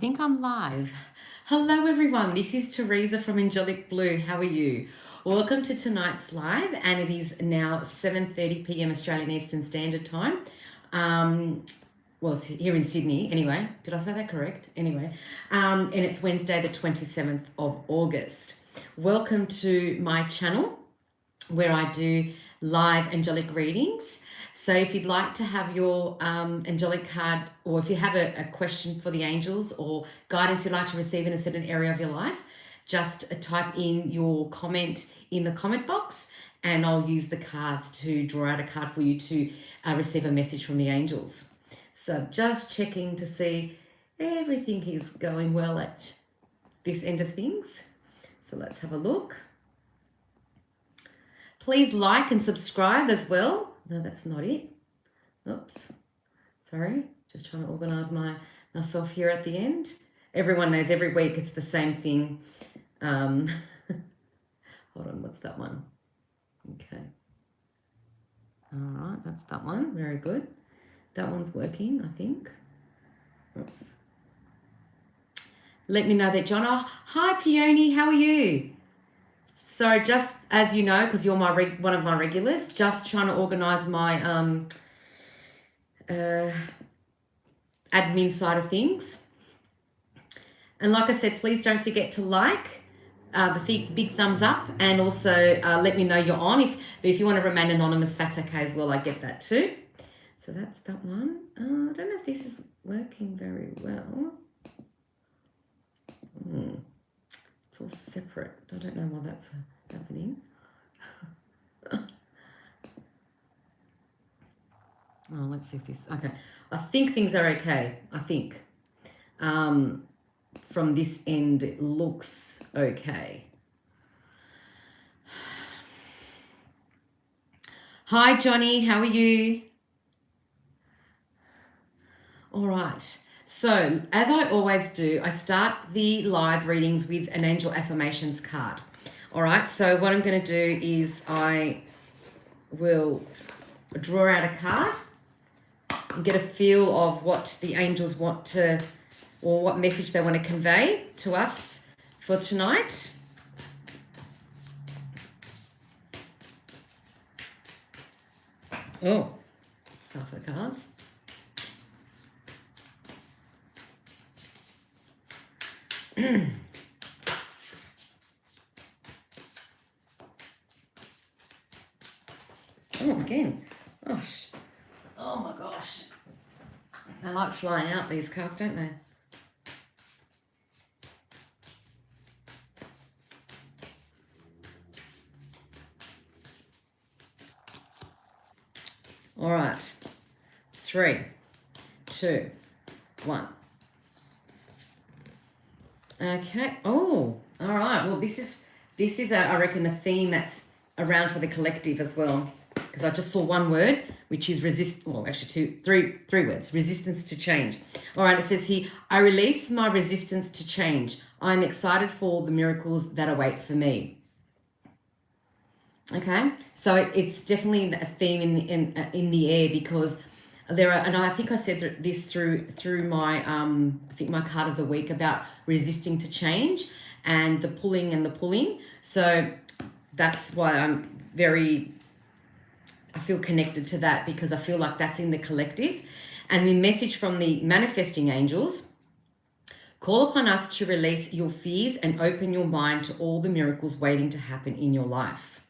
think I'm live. Hello everyone, this is Teresa from Angelic Blue. How are you? Welcome to tonight's live, and it is now 7:30 p.m. Australian Eastern Standard Time. Well, it's here in Sydney anyway. Did I say that correct? Anyway, and it's Wednesday the 27th of August. Welcome to my channel where I do live angelic readings. So if you'd like to have your angelic card, or if you have a question for the angels or guidance you'd like to receive in a certain area of your life, just type in your comment in the comment box and I'll use the cards to draw out a card for you to receive a message from the angels. So just checking to see everything is going well at this end of things. So let's have a look. Please like and subscribe as well. No, that's not it. Oops. Sorry. Just trying to organize myself here at the end. Everyone knows every week it's the same thing. Hold on. What's that one? Okay. All right. That's that one. Very good. That one's working, I think. Oops. Let me know that, John. Oh, hi, Peony. How are you? So just as you know, because you're one of my regulars, just trying to organise my admin side of things. And like I said, please don't forget to like the big thumbs up, and also let me know you're on. If you want to remain anonymous, that's okay as well. I get that too. So that's that one. I don't know if this is working very well. It's all separate. I don't know why that's happening. Oh, let's see if this, okay. I think things are okay. I think from this end it looks okay. Hi Johnny, how are you? All right. So, as I always do, I start the live readings with an angel affirmations card. All right. So what I'm going to do is I will draw out a card and get a feel of what the angels want to, or what message they want to convey to us for tonight. Oh, it's half the cards. Oh, again. Gosh. Oh my gosh. They like flying out, these cards, don't they? All right. 3, 2, 1. Okay. Oh, all right. Well, this is I reckon a theme that's around for the collective as well, because I just saw one word, which is resist. Well, actually three words: resistance to change. All right. It says here, I release my resistance to change. I'm excited for the miracles that await for me. Okay. So it's definitely a theme in the air, because there are, and I think I said this through my I think my card of the week about resisting to change and the pulling and the pulling. So that's why I feel connected to that, because I feel like that's in the collective. And the message from the manifesting angels: call upon us to release your fears and open your mind to all the miracles waiting to happen in your life.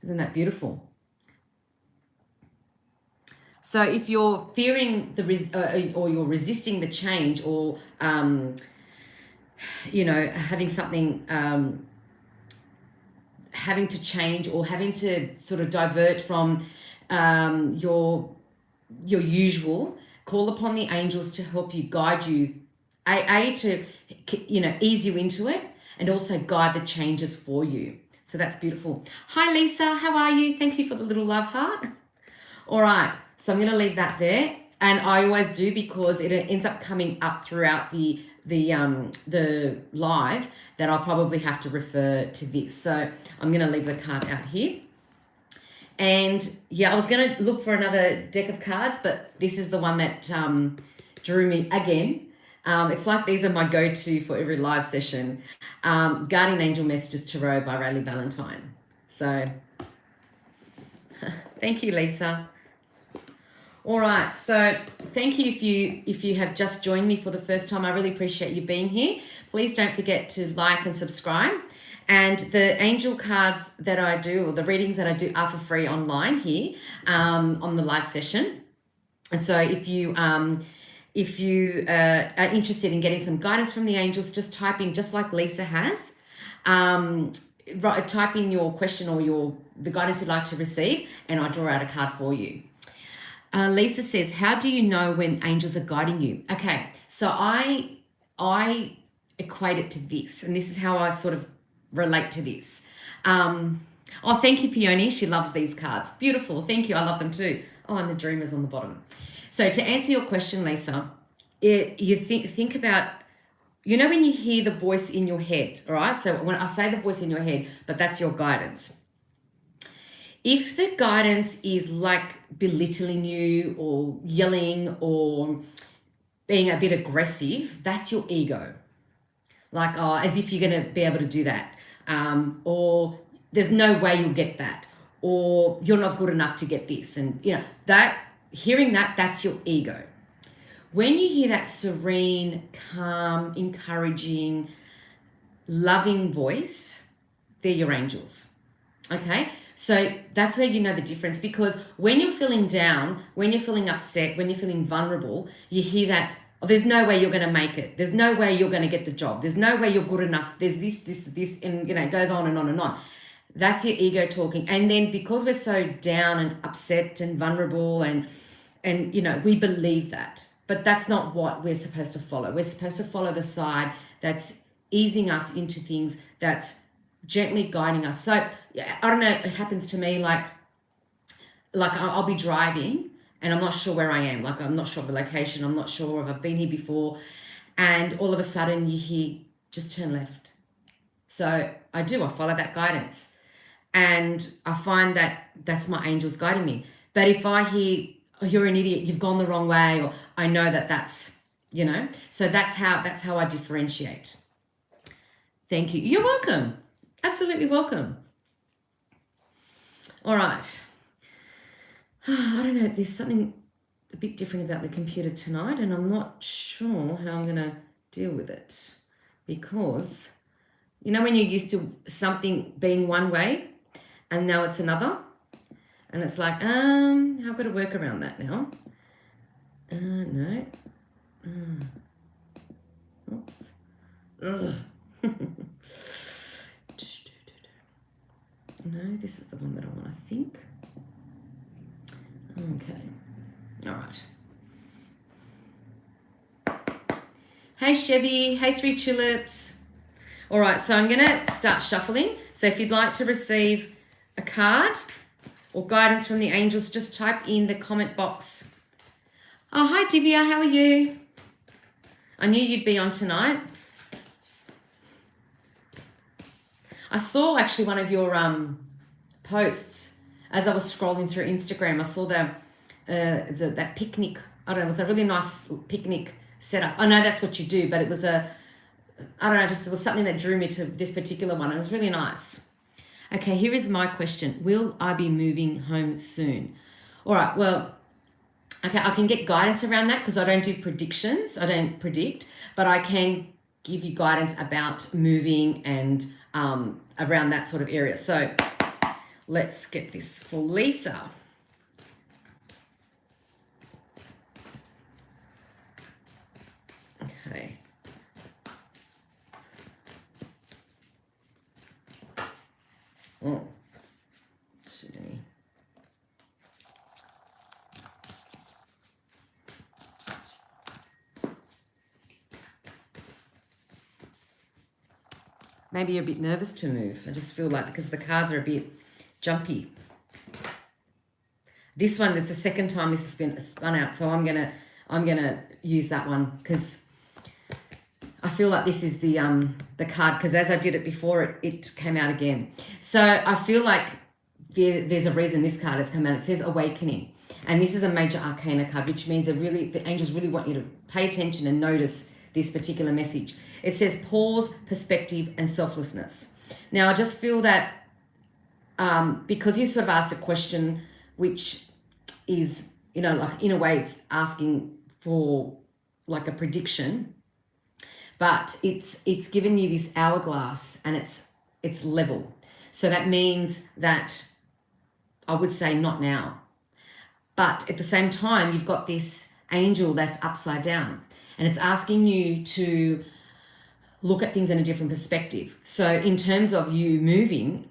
Isn't that beautiful? So if you're fearing or you're resisting the change, or having something having to change, or having to sort of divert from your usual, call upon the angels to help you, guide you, to ease you into it, and also guide the changes for you. So that's beautiful. Hi Lisa, how are you? Thank you for the little love heart. All right. So I'm going to leave that there, and I always do, because it ends up coming up throughout the live, that I'll probably have to refer to this. So I'm going to leave the card out here. And yeah, I was going to look for another deck of cards, but this is the one that drew me again. It's like these are my go-to for every live session. Guardian Angel Messages Tarot by Rayleigh Valentine. So thank you, Lisa. All right, so thank you if you have just joined me for the first time. I really appreciate you being here. Please don't forget to like and subscribe. And the angel cards that I do, or the readings that I do, are for free online here on the live session. And so if you are interested in getting some guidance from the angels, just type in, just like Lisa has, type in your question or the guidance you'd like to receive, and I'll draw out a card for you. Lisa says, how do you know when angels are guiding you? Okay, so I equate it to this, and this is how I sort of relate to this. Oh, thank you, Peony. She loves these cards. Beautiful. Thank you. I love them too. Oh, and the dreamers on the bottom. So to answer your question, Lisa, you think about, when you hear the voice in your head, all right? So when I say the voice in your head, but that's your guidance. If the guidance is like belittling you or yelling or being a bit aggressive, that's your ego. Like, as if you're going to be able to do that. Or there's no way you'll get that. Or you're not good enough to get this. And, hearing that's your ego. When you hear that serene, calm, encouraging, loving voice, they're your angels. Okay? So that's where you know the difference, because when you're feeling down, when you're feeling upset, when you're feeling vulnerable, you hear that, there's no way you're going to make it. There's no way you're going to get the job. There's no way you're good enough. There's this, and it goes on and on and on. That's your ego talking. And then because we're so down and upset and vulnerable and we believe that, but that's not what we're supposed to follow. We're supposed to follow the side that's easing us into things, that's gently guiding us. So I don't know, it happens to me like I'll be driving and I'm not sure where I am. Like I'm not sure of the location. I'm not sure if I've been here before. And all of a sudden you hear, just turn left. So I follow that guidance. And I find that that's my angels guiding me. But if I hear, oh, you're an idiot, you've gone the wrong way, or I know that's, so that's how I differentiate. Thank you. You're welcome. Absolutely welcome. All right. I don't know, there's something a bit different about the computer tonight, and I'm not sure how I'm going to deal with it, because when you're used to something being one way and now it's another, and it's like, I've got to work around that now. No. Oops. Ugh. No, this is the one that I want, I think. Okay. All right. Hey, Chevy. Hey, Three Tulips. All right, so I'm going to start shuffling. So if you'd like to receive a card or guidance from the angels, just type in the comment box. Oh, hi, Divya. How are you? I knew you'd be on tonight. I saw actually one of your posts as I was scrolling through Instagram. I saw that picnic. I don't know, it was a really nice picnic setup. I know that's what you do, but it was there was something that drew me to this particular one. It was really nice. Okay, here is my question. Will I be moving home soon? All right, well, okay, I can get guidance around that because I don't do predictions. I don't predict, but I can give you guidance about moving and around that sort of area. So let's get this for Lisa. Okay. Oh, too many. Maybe you're a bit nervous to move. I just feel like because the cards are a bit jumpy. This one, it's the second time this has been spun out, so I'm gonna use that one because I feel like this is the card, because as I did it before, it came out again. So I feel like there's a reason this card has come out. It says Awakening, and this is a major arcana card, which means the angels really want you to pay attention and notice this particular message. It says pause, perspective, and selflessness. Now, I just feel that because you sort of asked a question which is, like in a way it's asking for like a prediction, but it's given you this hourglass and it's level. So that means that I would say not now. But at the same time, you've got this angel that's upside down and it's asking you to look at things in a different perspective. So in terms of you moving,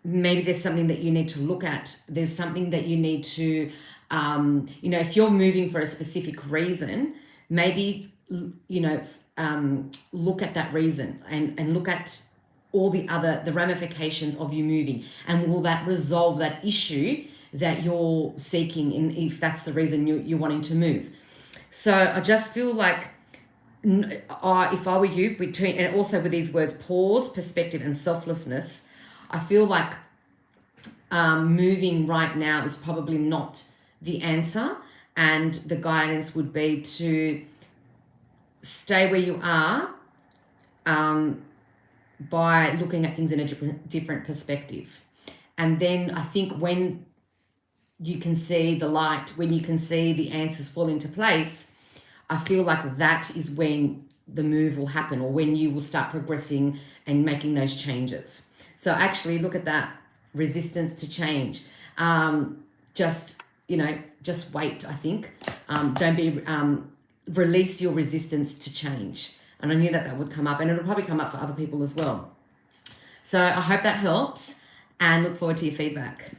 maybe there's something that you need to look at. There's something that you need to, if you're moving for a specific reason, maybe, look at that reason and look at all the ramifications of you moving. And will that resolve that issue that you're seeking if that's the reason you're wanting to move? So I just feel like, if I were you, and also with these words, pause, perspective, and selflessness, I feel like moving right now is probably not the answer, and the guidance would be to stay where you are by looking at things in a different perspective. And then I think when you can see the light, when you can see the answers fall into place, I feel like that is when the move will happen, or when you will start progressing and making those changes. So actually look at that resistance to change. Just wait, I think. Release your resistance to change. And I knew that would come up, and it'll probably come up for other people as well. So I hope that helps, and look forward to your feedback.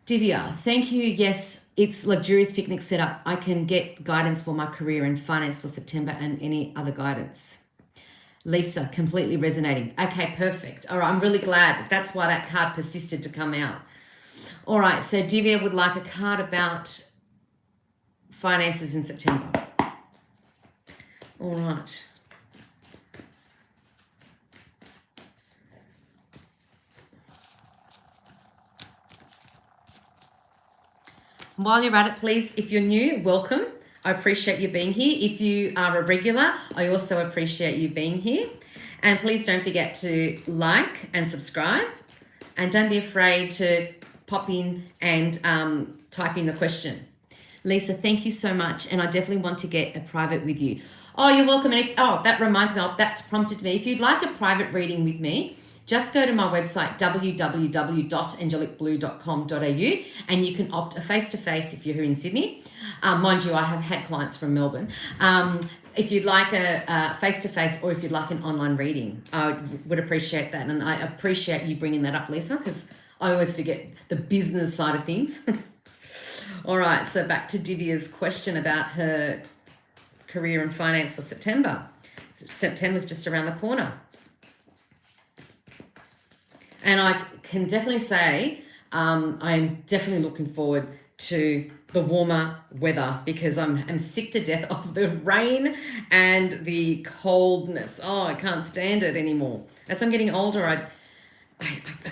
Divya, thank you. Yes, it's luxurious picnic setup. I can get guidance for my career and finance for September and any other guidance. Lisa, completely resonating. Okay, perfect. All right, I'm really glad. That's why that card persisted to come out. All right, so Divya would like a card about finances in September. All right. While you're at it, please, if you're new, welcome. I appreciate you being here. If you are a regular, I also appreciate you being here. And please don't forget to like and subscribe. And don't be afraid to pop in and type in the question. Lisa, thank you so much. And I definitely want to get a private with you. Oh, you're welcome. And that reminds me, that's prompted me. If you'd like a private reading with me, just go to my website, www.angelicblue.com.au, and you can opt a face-to-face if you're here in Sydney. Mind you, I have had clients from Melbourne. If you'd like a face-to-face, or if you'd like an online reading, I would appreciate that. And I appreciate you bringing that up, Lisa, because I always forget the business side of things. All right, so back to Divya's question about her career and finance for September. September's just around the corner. And I can definitely say I'm definitely looking forward to the warmer weather, because I'm sick to death of the rain and the coldness. Oh, I can't stand it anymore. As I'm getting older, I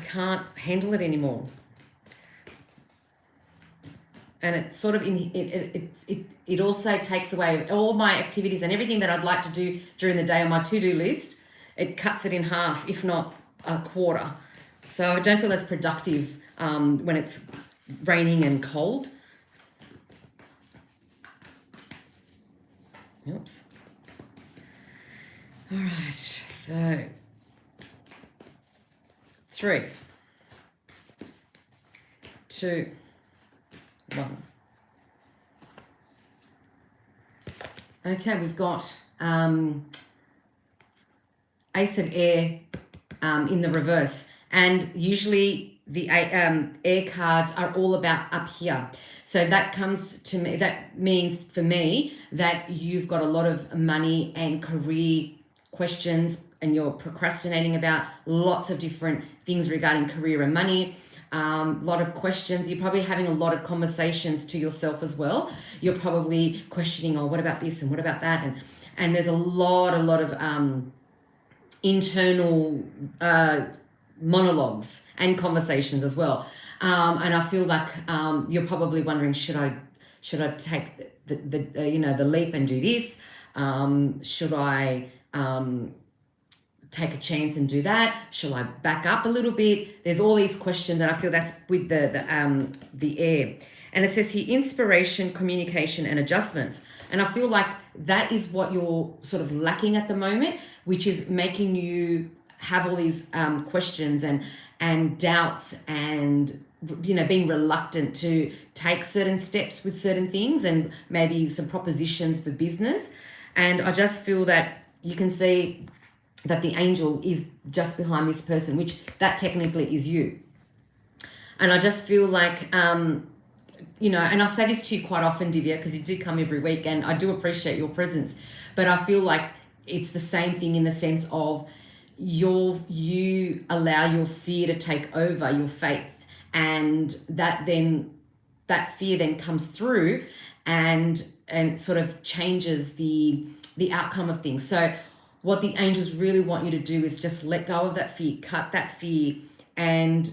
can't handle it anymore. And it sort of it also takes away all my activities and everything that I'd like to do during the day on my to-do list. It cuts it in half, if not a quarter. So I don't feel as productive when it's raining and cold. Oops. All right, so 3, 2, 1. Okay, we've got Ace of Air in the reverse. And usually the air cards are all about up here. So that comes to me, that means for me that you've got a lot of money and career questions, and you're procrastinating about lots of different things regarding career and money. A lot of questions. You're probably having a lot of conversations to yourself as well. You're probably questioning, oh, what about this and what about that? And there's a lot of internal monologues and conversations as well. And I feel like you're probably wondering, should I take the leap and do this? Should I take a chance and do that? Shall I back up a little bit? There's all these questions, and I feel that's with the air. And it says here, inspiration, communication, and adjustments. And I feel like that is what you're sort of lacking at the moment, which is making you have all these questions and doubts, and being reluctant to take certain steps with certain things, and maybe some propositions for business. And I just feel that you can see that the angel is just behind this person, which that technically is you. And I just feel like, and I say this to you quite often, Divya, because you do come every week, and I do appreciate your presence. But I feel like it's the same thing in the sense of you allow your fear to take over your faith, and that fear then comes through and sort of changes the outcome of things. So what the angels really want you to do is just let go of that fear, cut that fear, and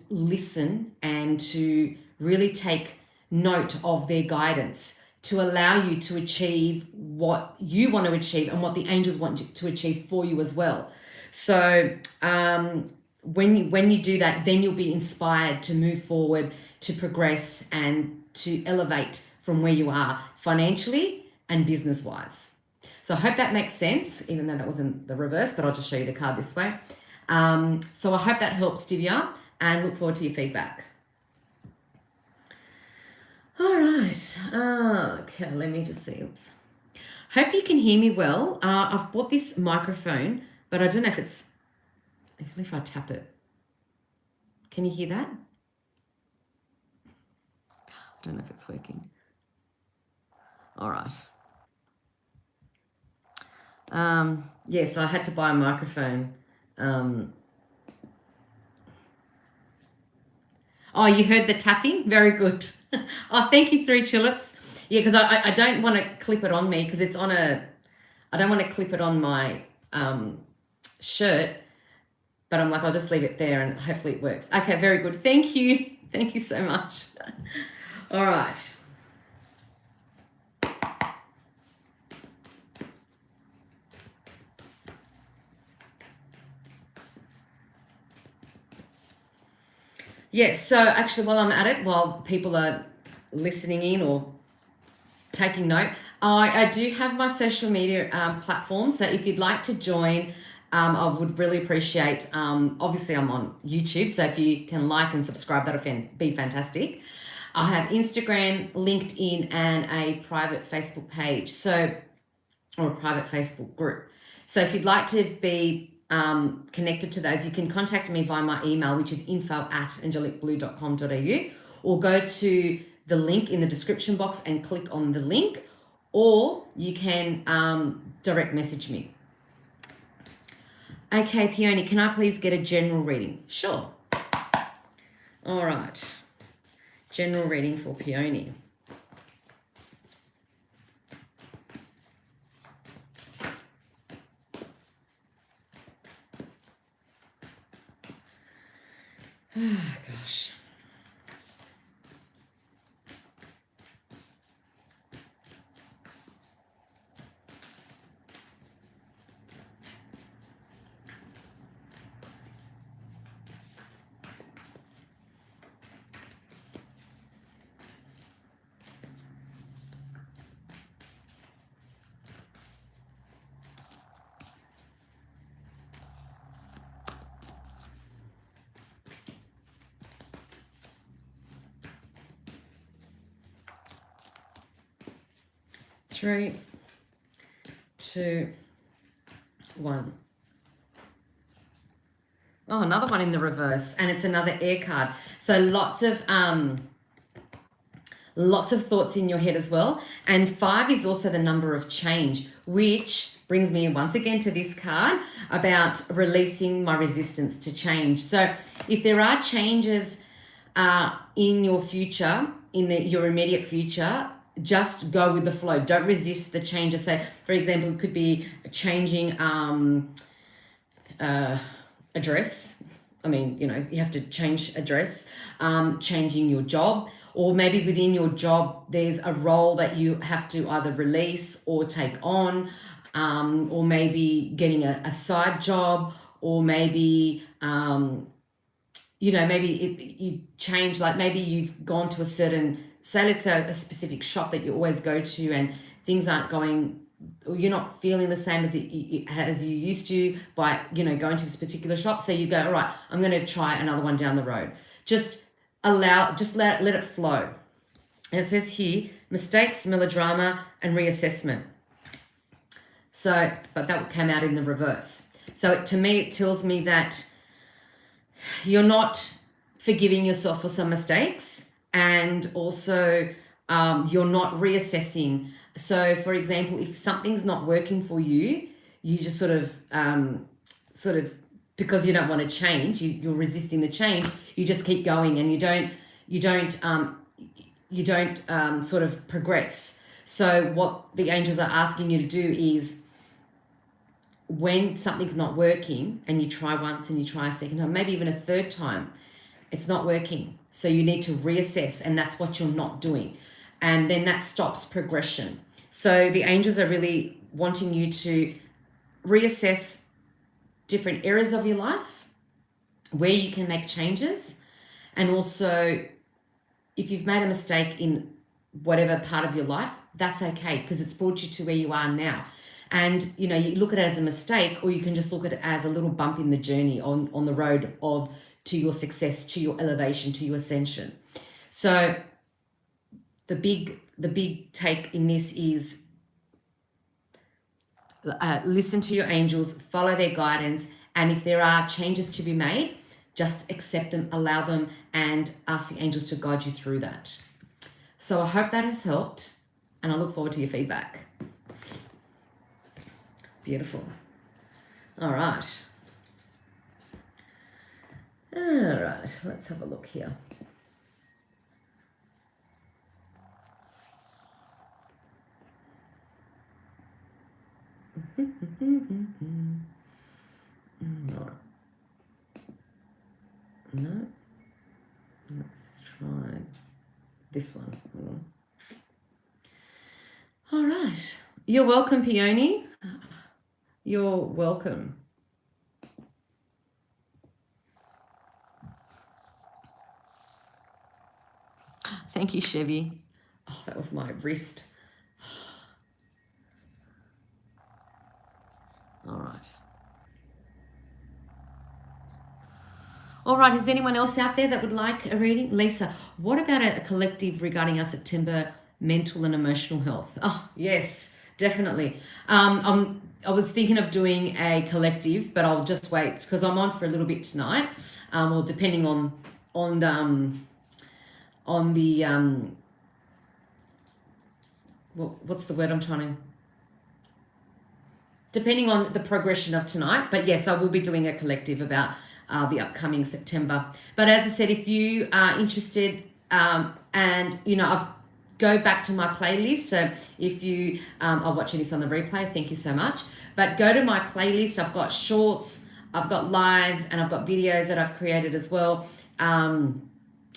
listen, and to really take note of their guidance to allow you to achieve what you want to achieve and what the angels want you to achieve for you as well. So when you do that, then you'll be inspired to move forward, to progress, and to elevate from where you are financially and business-wise. So I hope that makes sense, even though that wasn't the reverse, but I'll just show you the card this way. So I hope that helps, Divya, and look forward to your feedback. All right. Okay, let me just see. Oops. Hope you can hear me well. I've bought this microphone, but I don't know if I tap it. Can you hear that? I don't know if it's working. All right. Yes, I had to buy a microphone. Oh, you heard the tapping? Very good. Oh, thank you, 3 Chillets. Yeah, because I don't want to clip it on me, because it's on I don't want to clip it on my shirt, but I'm like, I'll just leave it there and hopefully it works. Okay, very good. Thank you. Thank you so much. All right. Yes, so actually while I'm at it, while people are listening in or taking note, I do have my social media platforms. So if you'd like to join, I would really appreciate, obviously I'm on YouTube, so if you can like and subscribe, that'll be fantastic. I have Instagram, LinkedIn, and a private Facebook page, or a private Facebook group. So if you'd like to be connected to those, you can contact me via my email, which is info@angelicblue.com.au, or go to the link in the description box and click on the link, or you can direct message me. Okay, Peony, can I please get a general reading? Sure. All right. General reading for Peony. Oh, gosh. Three, 2, 1. Oh, another one in the reverse, and it's another air card. So lots of thoughts in your head as well. And 5 is also the number of change, which brings me once again to this card about releasing my resistance to change. So if there are changes in your future, in your immediate future, just go with the flow. Don't resist the changes. So, for example, it could be changing address. I mean, you have to change address, changing your job, or maybe within your job, there's a role that you have to either release or take on, or maybe getting a side job, or maybe, maybe you change, like maybe you've gone to a certain, say let's say a specific shop that you always go to, and things aren't going, or you're not feeling the same as you used to by, going to this particular shop. So you go, all right, I'm going to try another one down the road. Just let it flow. And it says here, mistakes, melodrama, and reassessment. So, but that came out in the reverse. So to me, it tells me that you're not forgiving yourself for some mistakes, and also you're not reassessing. So for example, if something's not working for you, you just sort of because you don't want to change, you're resisting the change, you just keep going, and you don't sort of progress. So what the angels are asking you to do is, when something's not working and you try once and you try a second time, maybe even a third time, it's not working. So you need to reassess, and that's what you're not doing. And then that stops progression. So the angels are really wanting you to reassess different areas of your life where you can make changes. And also, if you've made a mistake in whatever part of your life, that's okay, because it's brought you to where you are now. And, you look at it as a mistake, or you can just look at it as a little bump in the journey on the road to your success, to your elevation, to your ascension. So the big take in this is listen to your angels, follow their guidance, and if there are changes to be made, just accept them, allow them, and ask the angels to guide you through that. So I hope that has helped, and I look forward to your feedback. Beautiful. All right. Let's have a look here. No. Let's try this one. All right. You're welcome, Peony. You're welcome. Thank you, Chevy. Oh, that was my wrist. All right. All right, is anyone else out there that would like a reading? Lisa, what about a collective regarding our September mental and emotional health? Oh, yes, definitely. I was thinking of doing a collective, but I'll just wait because I'm on for a little bit tonight. Well, depending on the what's the word I'm trying to, depending on the progression of tonight. But yes, I will be doing a collective about the upcoming September. But as I said, if you are interested, and I've go back to my playlist. So if you are watching this on the replay, thank you so much. But go to my playlist. I've got shorts, I've got lives, and I've got videos that I've created as well. And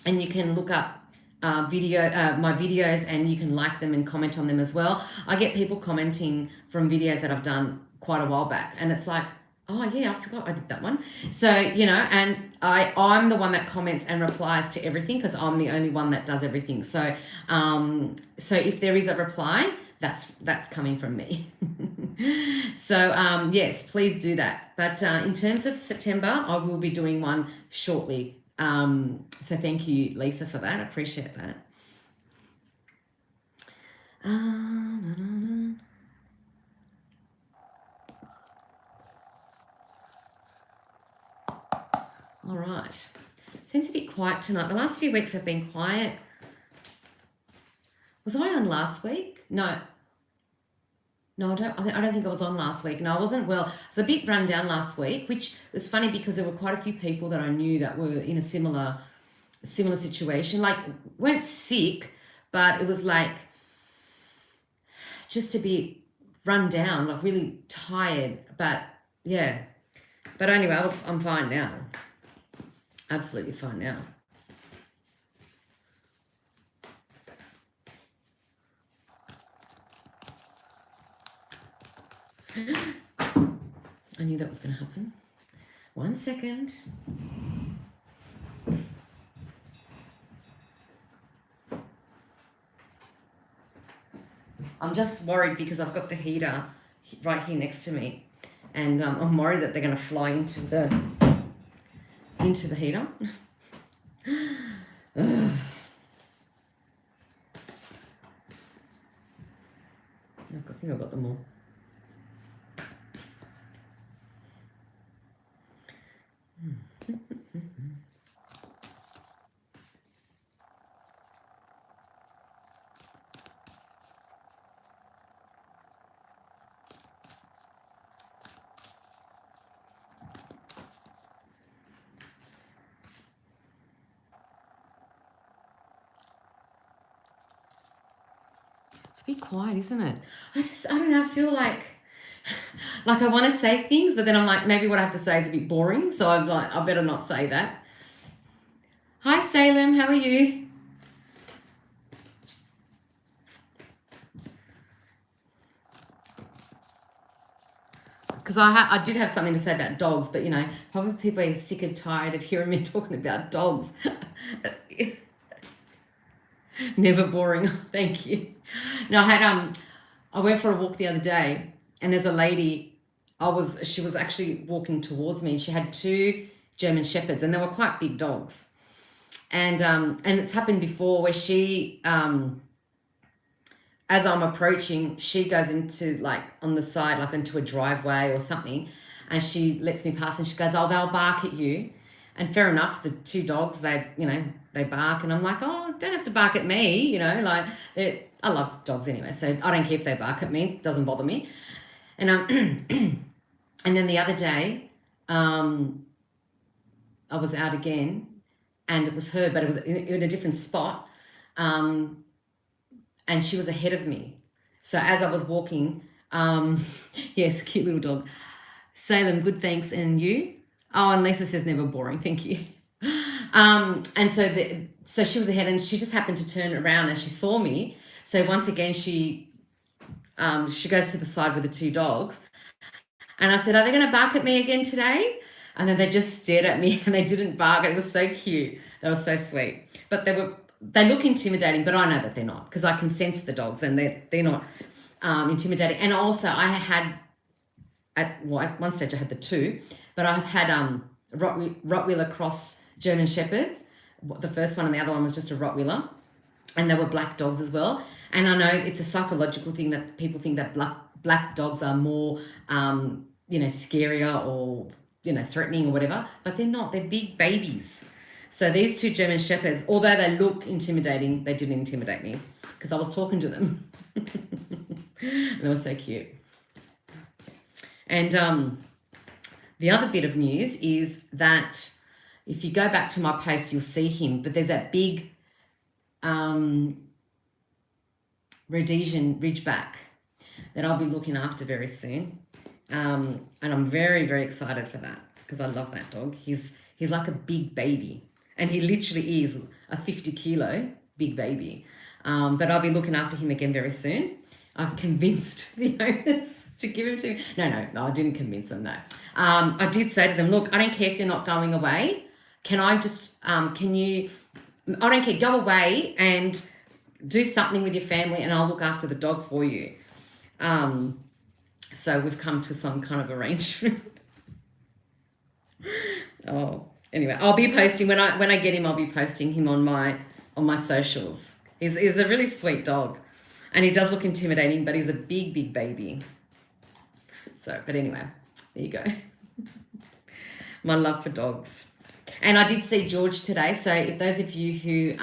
you can look up my videos, and you can like them and comment on them as well. I get people commenting from videos that I've done quite a while back, and it's like, oh yeah, I forgot I did that one. So, and I'm the one that comments and replies to everything because I'm the only one that does everything. So, so if there is a reply, that's coming from me. So, yes, please do that. But in terms of September, I will be doing one shortly. So thank you, Lisa, for that. I appreciate that. All right. Seems a bit quiet tonight. The last few weeks have been quiet. Was I on last week? No, I don't think I was on last week. No, I wasn't well. I was a bit run down last week, which was funny because there were quite a few people that I knew that were in a similar situation. Like, weren't sick, but it was like just a bit run down, like really tired. But yeah. But anyway, I'm fine now. Absolutely fine now. I knew that was going to happen. 1 second. I'm just worried because I've got the heater right here next to me, and I'm worried that they're going to fly into the heater. I think I've got them all. It's a bit quiet, isn't it? I don't know, I feel like I want to say things, but then I'm like, maybe what I have to say is a bit boring, so I'm like, I better not say that. Hi, Salem, how are you? Because I did have something to say about dogs, but, you know, probably people are sick and tired of hearing me talking about dogs. Never boring. Thank you. No, I went for a walk the other day, and there's a lady, she was actually walking towards me, and she had 2 German Shepherds, and they were quite big dogs. And it's happened before where she, as I'm approaching, she goes into, like, on the side, like into a driveway or something, and she lets me pass, and she goes, oh, they'll bark at you. And fair enough, the 2 dogs, they bark, and I'm like, oh, don't have to bark at me, you know, like, I love dogs anyway, so I don't care if they bark at me, it doesn't bother me. And and then the other day, I was out again, and it was her, but it was in a different spot, and she was ahead of me. So as I was walking, yes, cute little dog. Salem, good, thanks, and you? Oh, and Lisa says never boring, thank you. And so she was ahead, and she just happened to turn around, and she saw me. So once again, she goes to the side with the 2 dogs, and I said, are they going to bark at me again today? And then they just stared at me, and they didn't bark. It was so cute. They were so sweet. But they look intimidating, but I know that they're not, because I can sense the dogs, and they're not intimidating. And also I had, at one stage I had the 2, but I've had Rottweiler cross German Shepherds. The first one and the other one was just a Rottweiler, and they were black dogs as well. And I know it's a psychological thing that people think that black dogs are more, scarier or, threatening or whatever, but they're not. They're big babies. So these 2 German Shepherds, although they look intimidating, they didn't intimidate me because I was talking to them. And they were so cute. And the other bit of news is that if you go back to my post, you'll see him, but there's that big Rhodesian Ridgeback that I'll be looking after very soon. And I'm very, very excited for that because I love that dog. He's like a big baby, and he literally is a 50-kilo big baby. But I'll be looking after him again very soon. I've convinced the owners to give him to me. No, I didn't convince them, no. I did say to them, look, I don't care if you're not going away. Can I just, I don't care, go away and do something with your family, and I'll look after the dog for you. So we've come to some kind of arrangement. Oh, anyway, I'll be posting when I get him. I'll be posting him on my socials. He's a really sweet dog, and he does look intimidating, but he's a big, big baby. So, but anyway, there you go. My love for dogs. And I did see George today. So if those of you who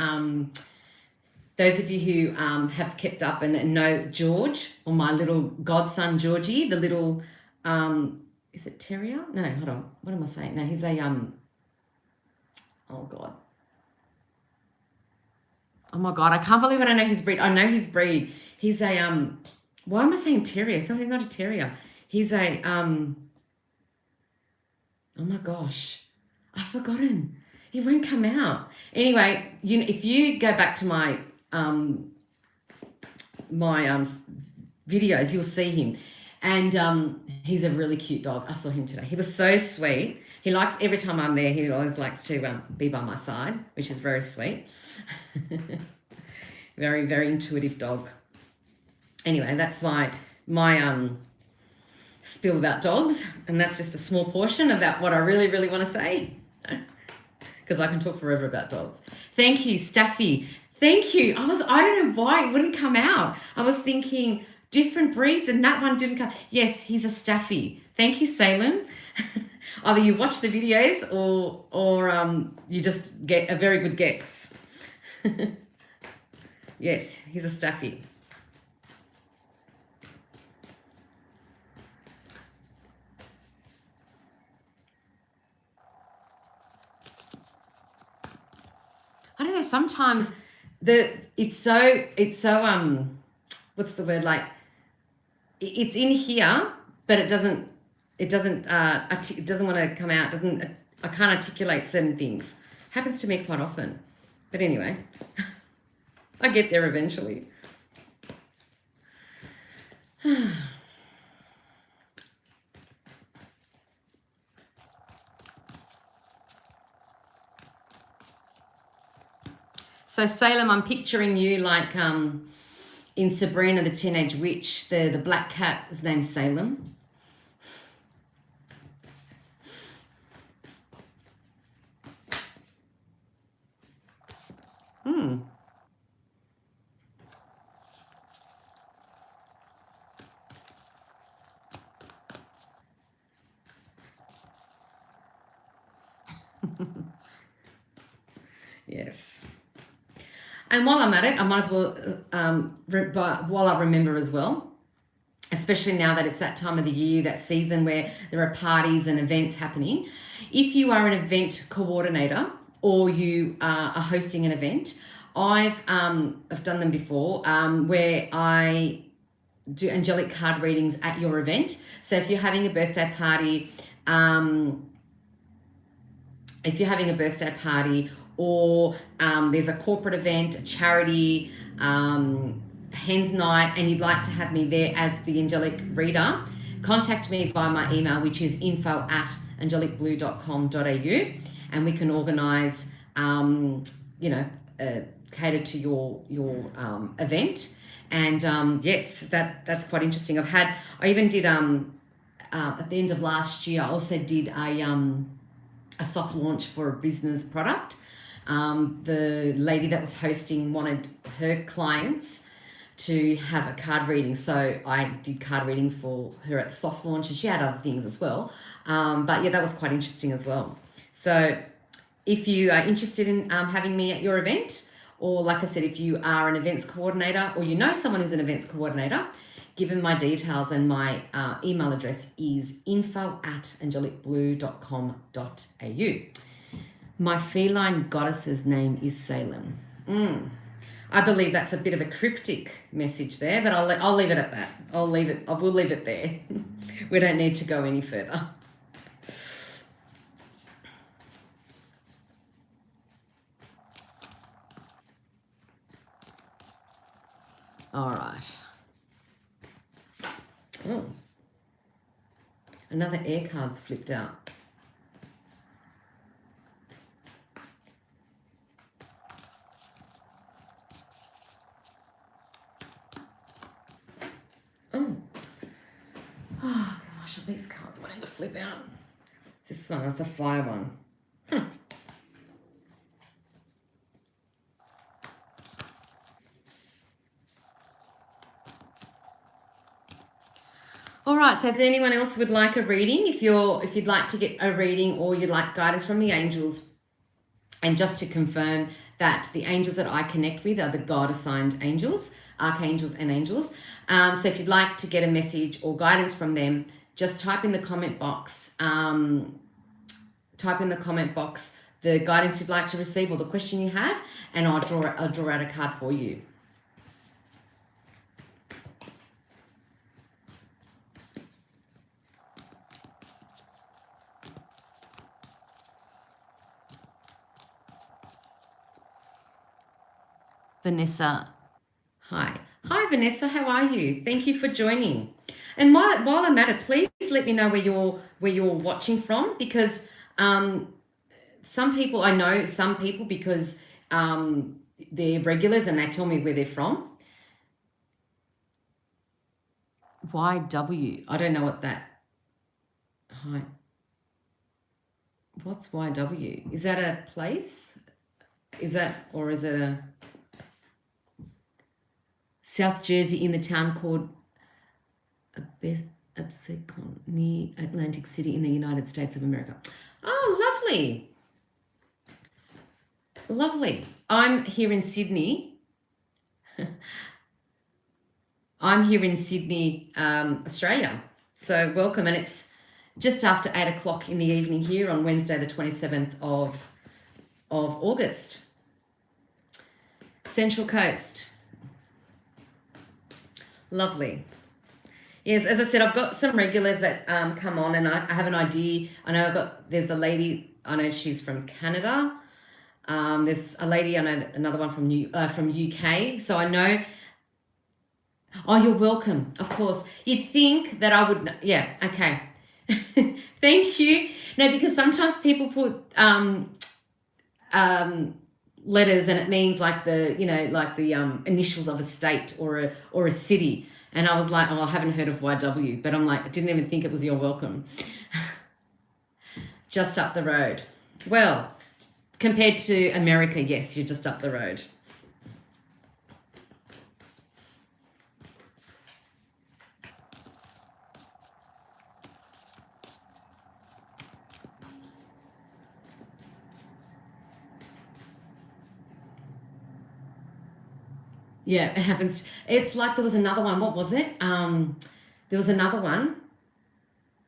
have kept up and know George, or my little godson Georgie, the little is it terrier? No, hold on. What am I saying? No, he's a oh God. Oh my God, I can't believe I don't know his breed. I know his breed. He's a why am I saying terrier? He's not a terrier. He's a oh my gosh. I've forgotten. He won't come out. Anyway, if you go back to my videos, you'll see him. And he's a really cute dog. I saw him today. He was so sweet. He likes, every time I'm there, he always likes to be by my side, which is very sweet. Very, very intuitive dog. Anyway, that's my spiel about dogs, and that's just a small portion about what I really, really want to say, because I can talk forever about dogs. Thank you, Staffy. Thank you. I don't know why it wouldn't come out. I was thinking different breeds, and that one didn't come. Yes, he's a Staffy. Thank you, Salem. Either you watch the videos or you just get a very good guess. Yes, he's a Staffy. I don't know, sometimes it's so what's the word, like it's in here, but it doesn't want to come out, I can't articulate certain things. Happens to me quite often. But anyway, I get there eventually. So Salem, I'm picturing you like in Sabrina the Teenage Witch, the black cat is named Salem. Yes. And while I'm at it, I might as well, while I remember as well, especially now that it's that time of the year, that season where there are parties and events happening. If you are an event coordinator or you are hosting an event, I've done them before, where I do angelic card readings at your event. So if you're having a birthday party, or there's a corporate event, a charity, hens night, and you'd like to have me there as the angelic reader, contact me via my email, which is info@angelicblue.com.au, and we can organise, cater to your event. And yes, that's quite interesting. I even did at the end of last year, I also did a soft launch for a business product. The lady that was hosting wanted her clients to have a card reading, so I did card readings for her at the soft launch, and she had other things as well. But yeah, that was quite interesting as well. So if you are interested in having me at your event, or like I said, if you are an events coordinator or you know someone who's an events coordinator, give them my details, and my email address is info@angelicblue.com.au. My feline goddess's name is Salem. I believe that's a bit of a cryptic message there, but I'll leave it at that. I will leave it there. We don't need to go any further. All right. Oh. Another air card's flipped out. Oh gosh, are these cards wanting to flip out? It's this one, that's a fire one. All right, so if anyone else would like a reading, if you'd like to get a reading or you'd like guidance from the angels, and just to confirm that the angels that I connect with are the God-assigned angels, Archangels and Angels. So if you'd like to get a message or guidance from them, just type in the comment box. The guidance you'd like to receive or the question you have, and I'll draw out a card for you. Vanessa. Hi, Vanessa. How are you? Thank you for joining. And while I'm at it, please let me know where you're watching from, because some people, I know some people because they're regulars and they tell me where they're from. YW. I don't know what that. Hi. What's YW? Is that a place? Is it a South Jersey in the town called Absecon near Atlantic City in the United States of America? Oh, lovely. Lovely. I'm here in Sydney. Australia. So welcome. And it's just after 8 o'clock in the evening here on Wednesday, the 27th of August. Central Coast. Lovely. Yes, as I said, I've got some regulars that come on, and I have an idea. I know there's a lady, I know she's from Canada. There's a lady, I know another one from UK. So I know. Oh, you're welcome. Of course. You'd think that I would. Yeah. Okay. Thank you. No, because sometimes people put letters and it means like the initials of a state or a city. And I was like, oh, I haven't heard of YW, but I'm like, I didn't even think it was you're welcome. Just up the road. Well, compared to America, yes, you're just up the road. Yeah, it happens. It's like there was another one. What was it? There was another one.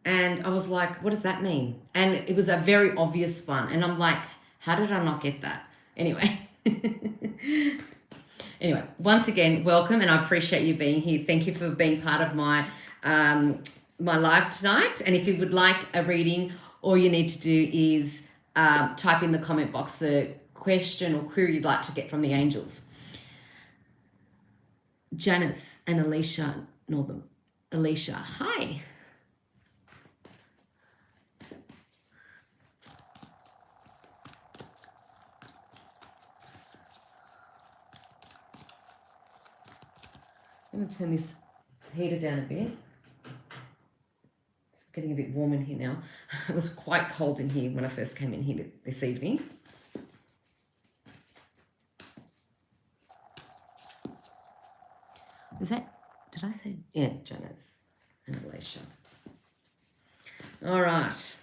And I was like, what does that mean? And it was a very obvious one. And I'm like, how did I not get that? Anyway. Anyway, once again, welcome. And I appreciate you being here. Thank you for being part of my live tonight. And if you would like a reading, all you need to do is type in the comment box the question or query you'd like to get from the angels. Janice and Alicia Northam. Alicia, hi. I'm going to turn this heater down a bit. It's getting a bit warm in here now. It was quite cold in here when I first came in here this evening. Did I say? Yeah, Janice and Alicia. All right.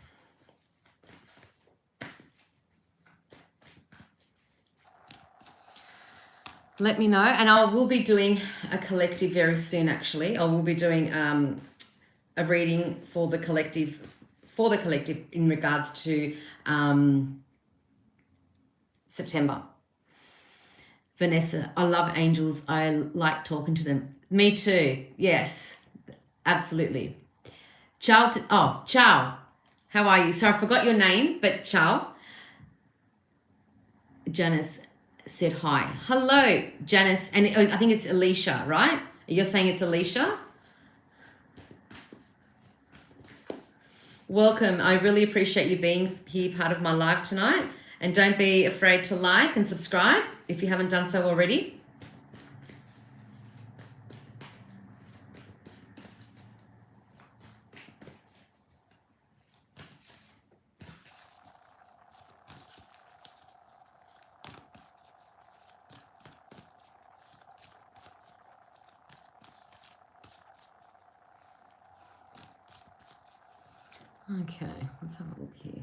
Let me know. And I will be doing a collective very soon, actually. I will be doing a reading for the collective in regards to September. Vanessa, I love angels. I like talking to them. Me too. Yes, absolutely. Ciao. Ciao. How are you? So I forgot your name, but ciao. Janice said hi. Hello, Janice. And I think it's Alicia, right? You're saying it's Alicia? Welcome. I really appreciate you being here, part of my live tonight. And don't be afraid to like and subscribe if you haven't done so already. Okay, let's have a look here.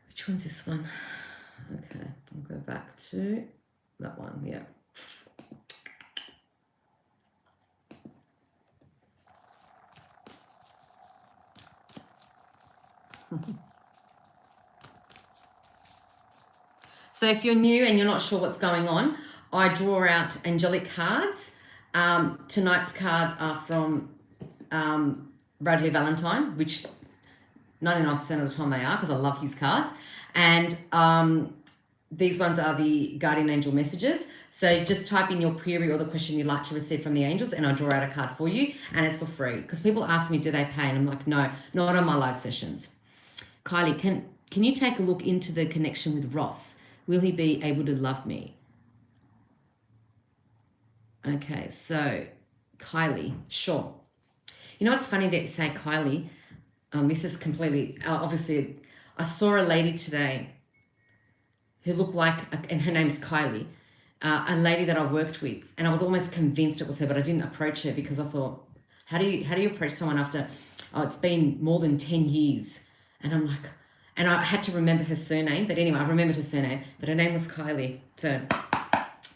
Which one's this one? Okay, I'll go back to that one, yeah. So if you're new and you're not sure what's going on, I draw out angelic cards. Tonight's cards are from Bradley Valentine, which 99% of the time they are, because I love his cards. And these ones are the guardian angel messages. So just type in your query or the question you'd like to receive from the angels, and I'll draw out a card for you, and it's for free. Because people ask me, do they pay? And I'm like, no, not on my live sessions. Kylie, can you take a look into the connection with Ross? Will he be able to love me? Okay, so Kylie, sure. You know what's funny that you say Kylie? This is completely, obviously, I saw a lady today who looked like, and her name's Kylie, a lady that I worked with, and I was almost convinced it was her, but I didn't approach her because I thought, how do you approach someone after, it's been more than 10 years? And I'm like, and I had to remember her surname, but anyway, I remembered her surname, but her name was Kylie. So,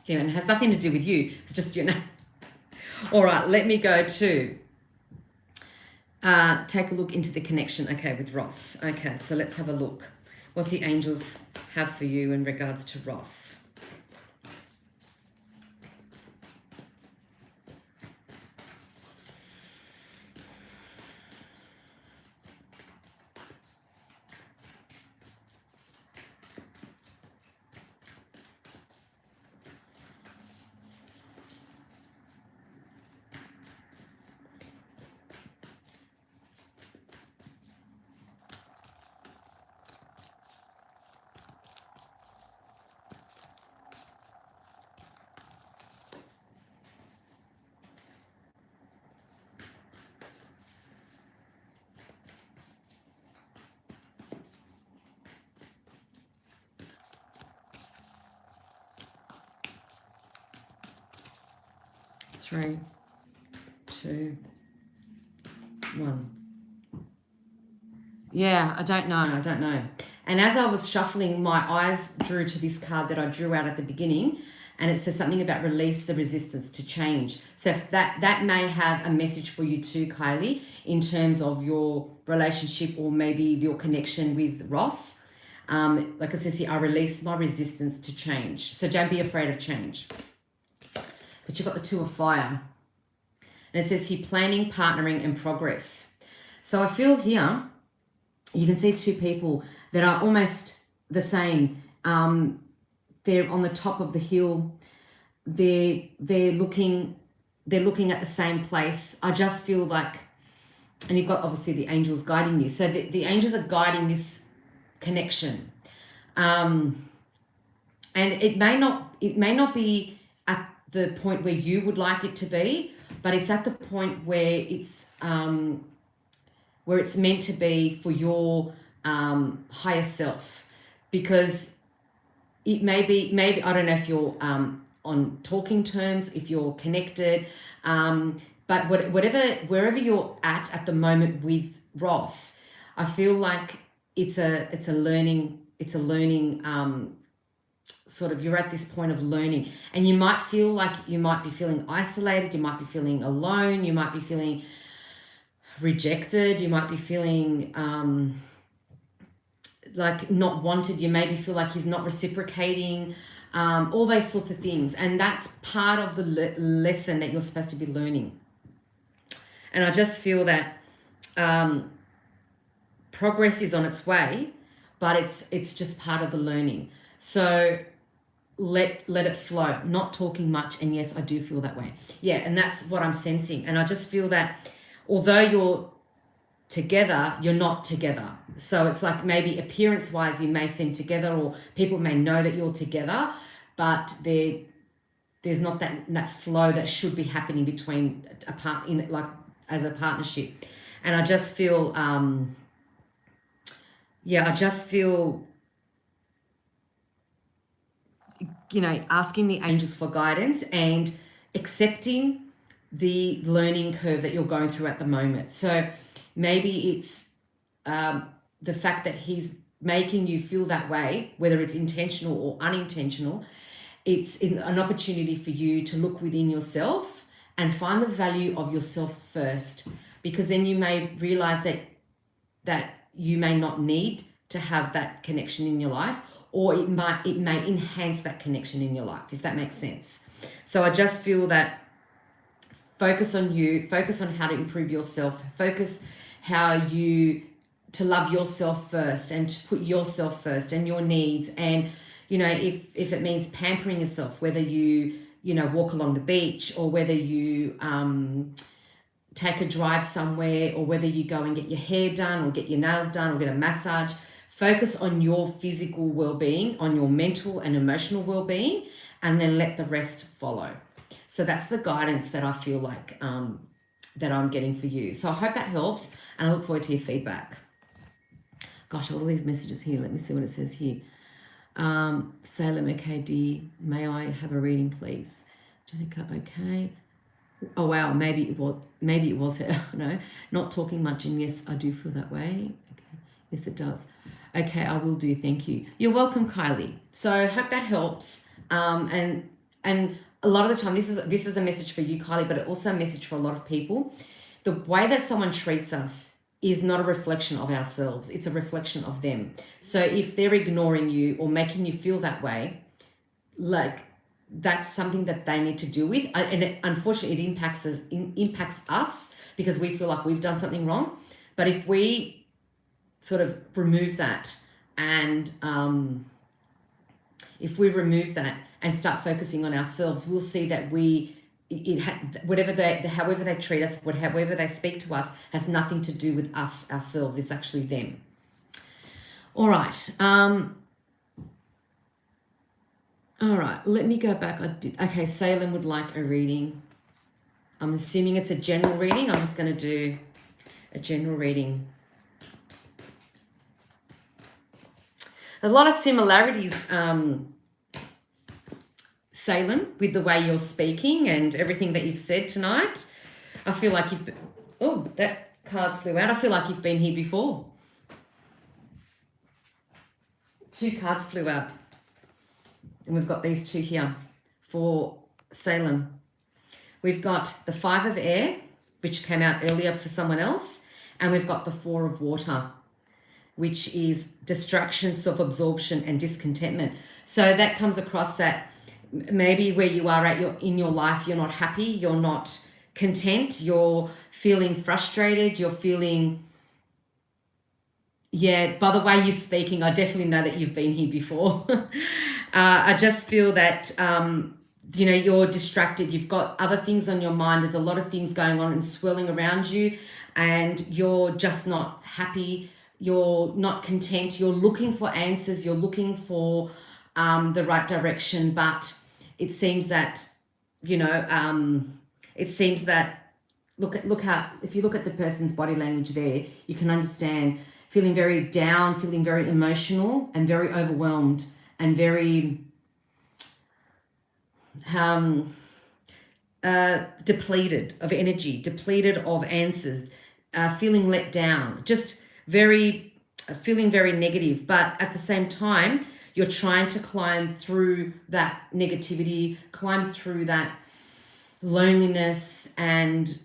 anyway, and it has nothing to do with you, it's just your name. All right, let me go to take a look into the connection, okay, with Ross. Okay, so let's have a look what the angels have for you in regards to Ross. Three, two, one. Yeah, I don't know. And as I was shuffling, my eyes drew to this card that I drew out at the beginning, and it says something about release the resistance to change. So if that may have a message for you too, Kylie, in terms of your relationship or maybe your connection with Ross. Like it says here, I release my resistance to change. So don't be afraid of change. But you've got the Two of Fire. And it says here, planning, partnering, and progress. So I feel here, you can see two people that are almost the same. They're on the top of the hill. They're looking at the same place. I just feel like, and you've got obviously the angels guiding you. So the angels are guiding this connection. And it may not be at the point where you would like it to be, but it's at the point where it's meant to be for your higher self, because it maybe I don't know if you're on talking terms, if you're connected, but wherever you're at the moment with Ross, I feel like it's a learning sort of, you're at this point of learning, and you might feel like you might be feeling isolated, you might be feeling alone, you might be feeling rejected, you might be feeling like not wanted, you maybe feel like he's not reciprocating, all those sorts of things, and that's part of the lesson that you're supposed to be learning. And I just feel that progress is on its way, but it's just part of the learning. So let it flow, not talking much. And yes, I do feel that way. Yeah, and that's what I'm sensing. And I just feel that although you're together, you're not together. So it's like maybe appearance-wise you may seem together, or people may know that you're together, but there's not that flow that should be happening between as a partnership. And I just feel asking the angels for guidance and accepting the learning curve that you're going through at the moment. So maybe it's the fact that he's making you feel that way, whether it's intentional or unintentional. It's an opportunity for you to look within yourself and find the value of yourself first, because then you may realize that you may not need to have that connection in your life, or it may enhance that connection in your life, if that makes sense. So I just feel that focus on you, focus on how to improve yourself, focus to love yourself first and to put yourself first and your needs, and if it means pampering yourself, whether you walk along the beach, or whether you take a drive somewhere, or whether you go and get your hair done or get your nails done or get a massage. Focus on your physical well-being, on your mental and emotional well-being, and then let the rest follow. So that's the guidance that I feel like that I'm getting for you. So I hope that helps, and I look forward to your feedback. Gosh, all these messages here. Let me see what it says here. Salem, okay, dear, may I have a reading, please? Jenica, okay. Oh wow, maybe it was her. No, not talking much, and yes, I do feel that way. Okay, yes, it does. Okay, I will do. Thank you. You're welcome, Kylie. So I hope that helps. And a lot of the time, this is a message for you, Kylie, but it's also a message for a lot of people. The way that someone treats us is not a reflection of ourselves. It's a reflection of them. So if they're ignoring you or making you feel that way, like, that's something that they need to deal with. And unfortunately, it impacts us because we feel like we've done something wrong. But if we sort of remove that, and start focusing on ourselves, we'll see that however they treat us, however they speak to us, has nothing to do with us ourselves. It's actually them. All right. All right, let me go back. Okay, Salem would like a reading. I'm assuming it's a general reading. I'm just going to do a general reading. A lot of similarities, Salem, with the way you're speaking and everything that you've said tonight. I feel like you've been... Oh, that card's flew out. I feel like you've been here before. 2 cards flew out. And we've got these 2 here for Salem. We've got the 5 of air, which came out earlier for someone else. And we've got the 4 of water, which is distraction, self-absorption, and discontentment. So that comes across that maybe where you are in your life, you're not happy, you're not content, you're feeling frustrated, you're feeling... Yeah, by the way you're speaking, I definitely know that you've been here before. I just feel that, you're distracted. You've got other things on your mind. There's a lot of things going on and swirling around you, and you're just not happy. You're not content. You're looking for answers. You're looking for the right direction. But it seems that, look how, if you look at the person's body language there, you can understand feeling very down, feeling very emotional and very overwhelmed and very depleted of energy, depleted of answers, feeling let down, just feeling very negative. But at the same time, you're trying to climb through that negativity, climb through that loneliness, and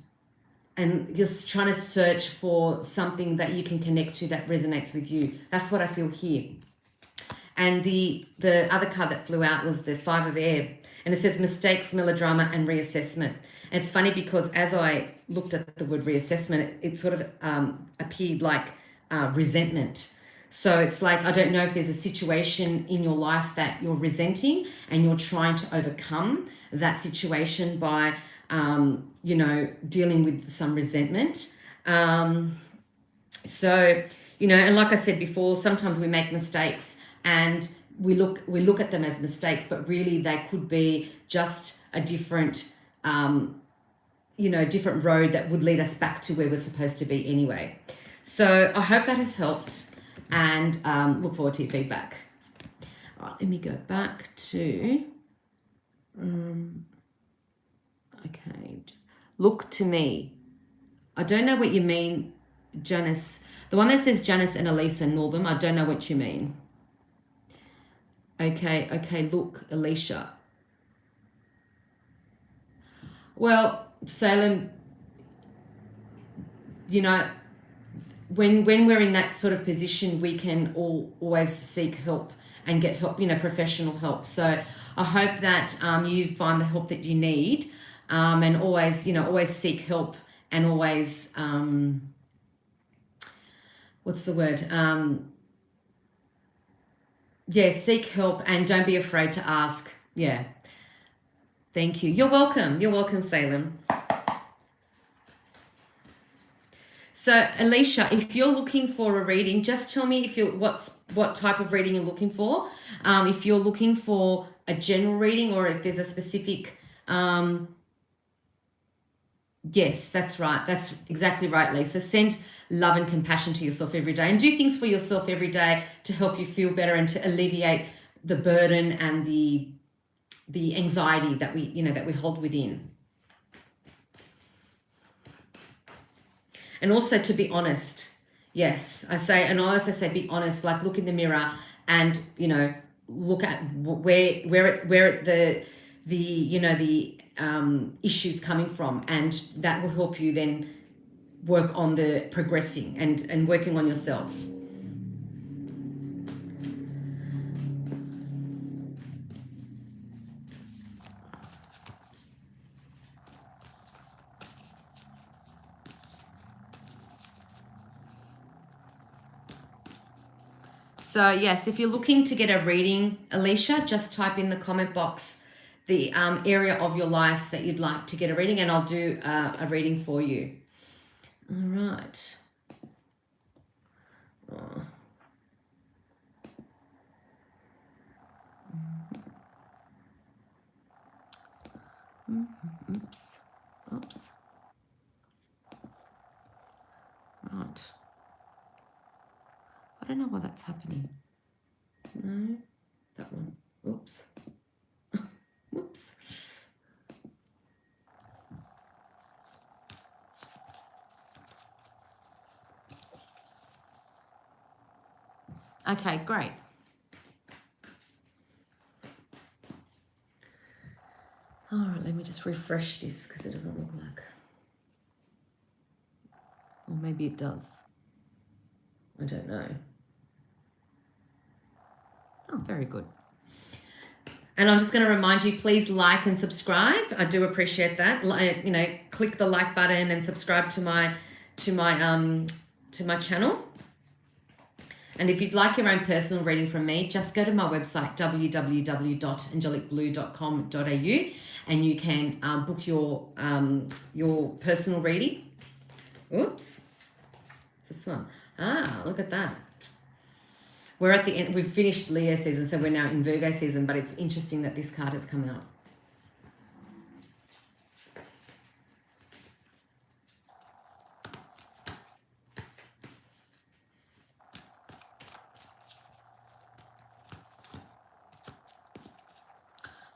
just trying to search for something that you can connect to that resonates with you. That's what I feel here. And the other card that flew out was the 5 of air, and it says mistakes, melodrama, and reassessment. And it's funny because as I looked at the word reassessment, it sort of appeared like resentment. So it's like, I don't know if there's a situation in your life that you're resenting and you're trying to overcome that situation by dealing with some resentment. And like I said before, sometimes we make mistakes and we look at them as mistakes, but really they could be just a different, different road that would lead us back to where we're supposed to be anyway. So I hope that has helped, and look forward to your feedback. All right, let me go back to... Okay, look to me. I don't know what you mean, Janice. The one that says Janice and Elisa Northam, I don't know what you mean. Okay, look, Alicia. Well, Salem, when we're in that sort of position, we can always seek help and get help, professional help. So I hope that you find the help that you need. And always seek help, and always, what's the word? Yeah, seek help and don't be afraid to ask. Yeah. Thank you. You're welcome. You're welcome, Salem. So, Alicia, if you're looking for a reading, just tell me if you're what type of reading you're looking for. If you're looking for a general reading or if there's a specific yes, that's right. That's exactly right, Lisa. Send love and compassion to yourself every day and do things for yourself every day to help you feel better and to alleviate the burden and the anxiety that we hold within. And also to be honest. Yes, and I also say be honest, like look in the mirror and, look at where the issues coming from, and that will help you then work on the progressing and working on yourself. So yes, if you're looking to get a reading, Alicia, just type in the comment box the area of your life that you'd like to get a reading, and I'll do a reading for you. All right. Oh. Oops. Oops. Right. I don't know why that's happening. No, that one. Oops. Whoops. Okay, great. All right, let me just refresh this because it doesn't look like. Or maybe it does. I don't know. Oh, very good. And I'm just going to remind you, please like and subscribe. I do appreciate that. Click the like button and subscribe to my channel. And if you'd like your own personal reading from me, just go to my website, www.angelicblue.com.au, and you can book your personal reading. Oops. It's this one. Ah, look at that. We're at the end. We've finished Leo season, so we're now in Virgo season, but it's interesting that this card has come out.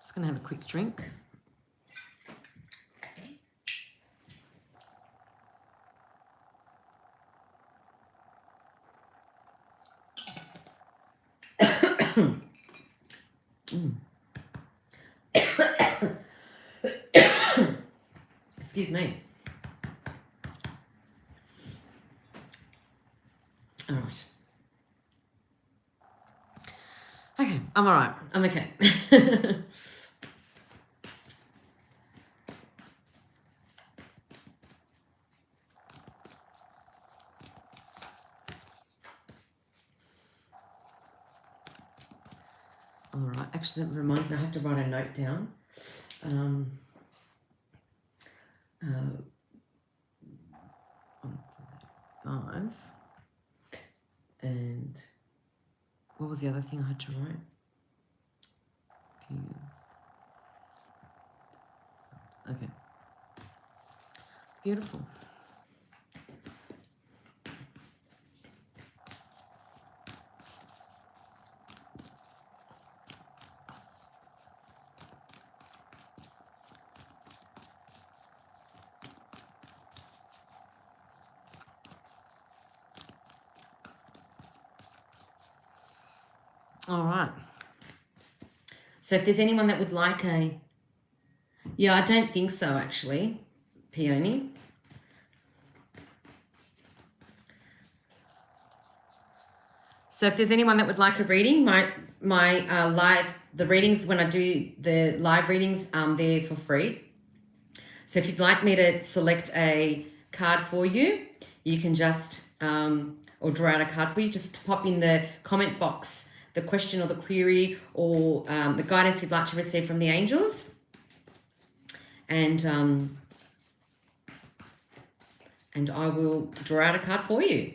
Just going to have a quick drink. Excuse me. All right. Okay, I'm all right. I'm okay. All right. Actually, that reminds me, I have to write a note down. 145. And what was the other thing I had to write? Okay. Beautiful. All right. So if there's anyone that would like a... Yeah, I don't think so, actually, Peony. So if there's anyone that would like a reading, my the readings, when I do the live readings, they're for free. So if you'd like me to select a card for you, you can just, or draw out a card for you, just pop in the comment box the question or the query or the guidance you'd like to receive from the angels. And I will draw out a card for you.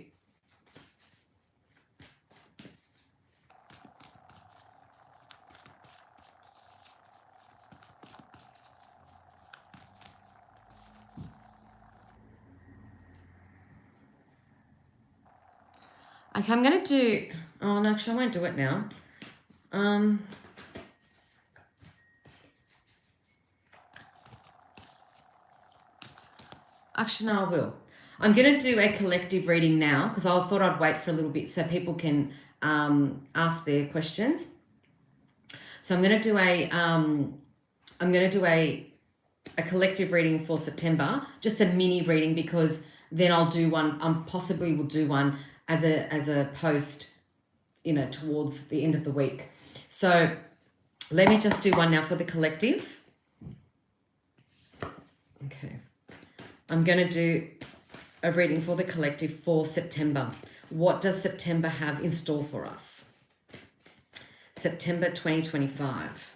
Okay, I'm going to do... Oh, no, actually, I won't do it now. Actually, no, I will. I'm going to do a collective reading now because I thought I'd wait for a little bit so people can ask their questions. So I'm going to do a collective reading for September, just a mini reading, because then I'll do one. Possibly will do one as a post, towards the end of the week. So let me just do one now for the collective. Okay. I'm going to do a reading for the collective for September. What does September have in store for us? September 2025.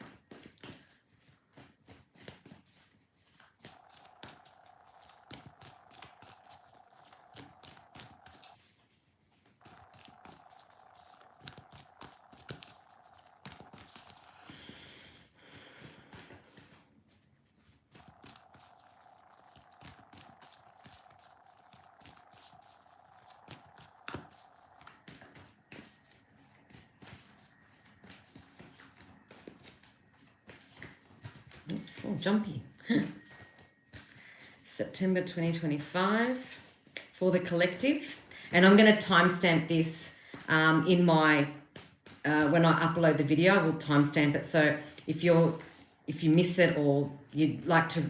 Oops, all jumpy. September 2025 for the collective. And I'm going to timestamp this in my, when I upload the video, I will timestamp it. So if you miss it or you'd like to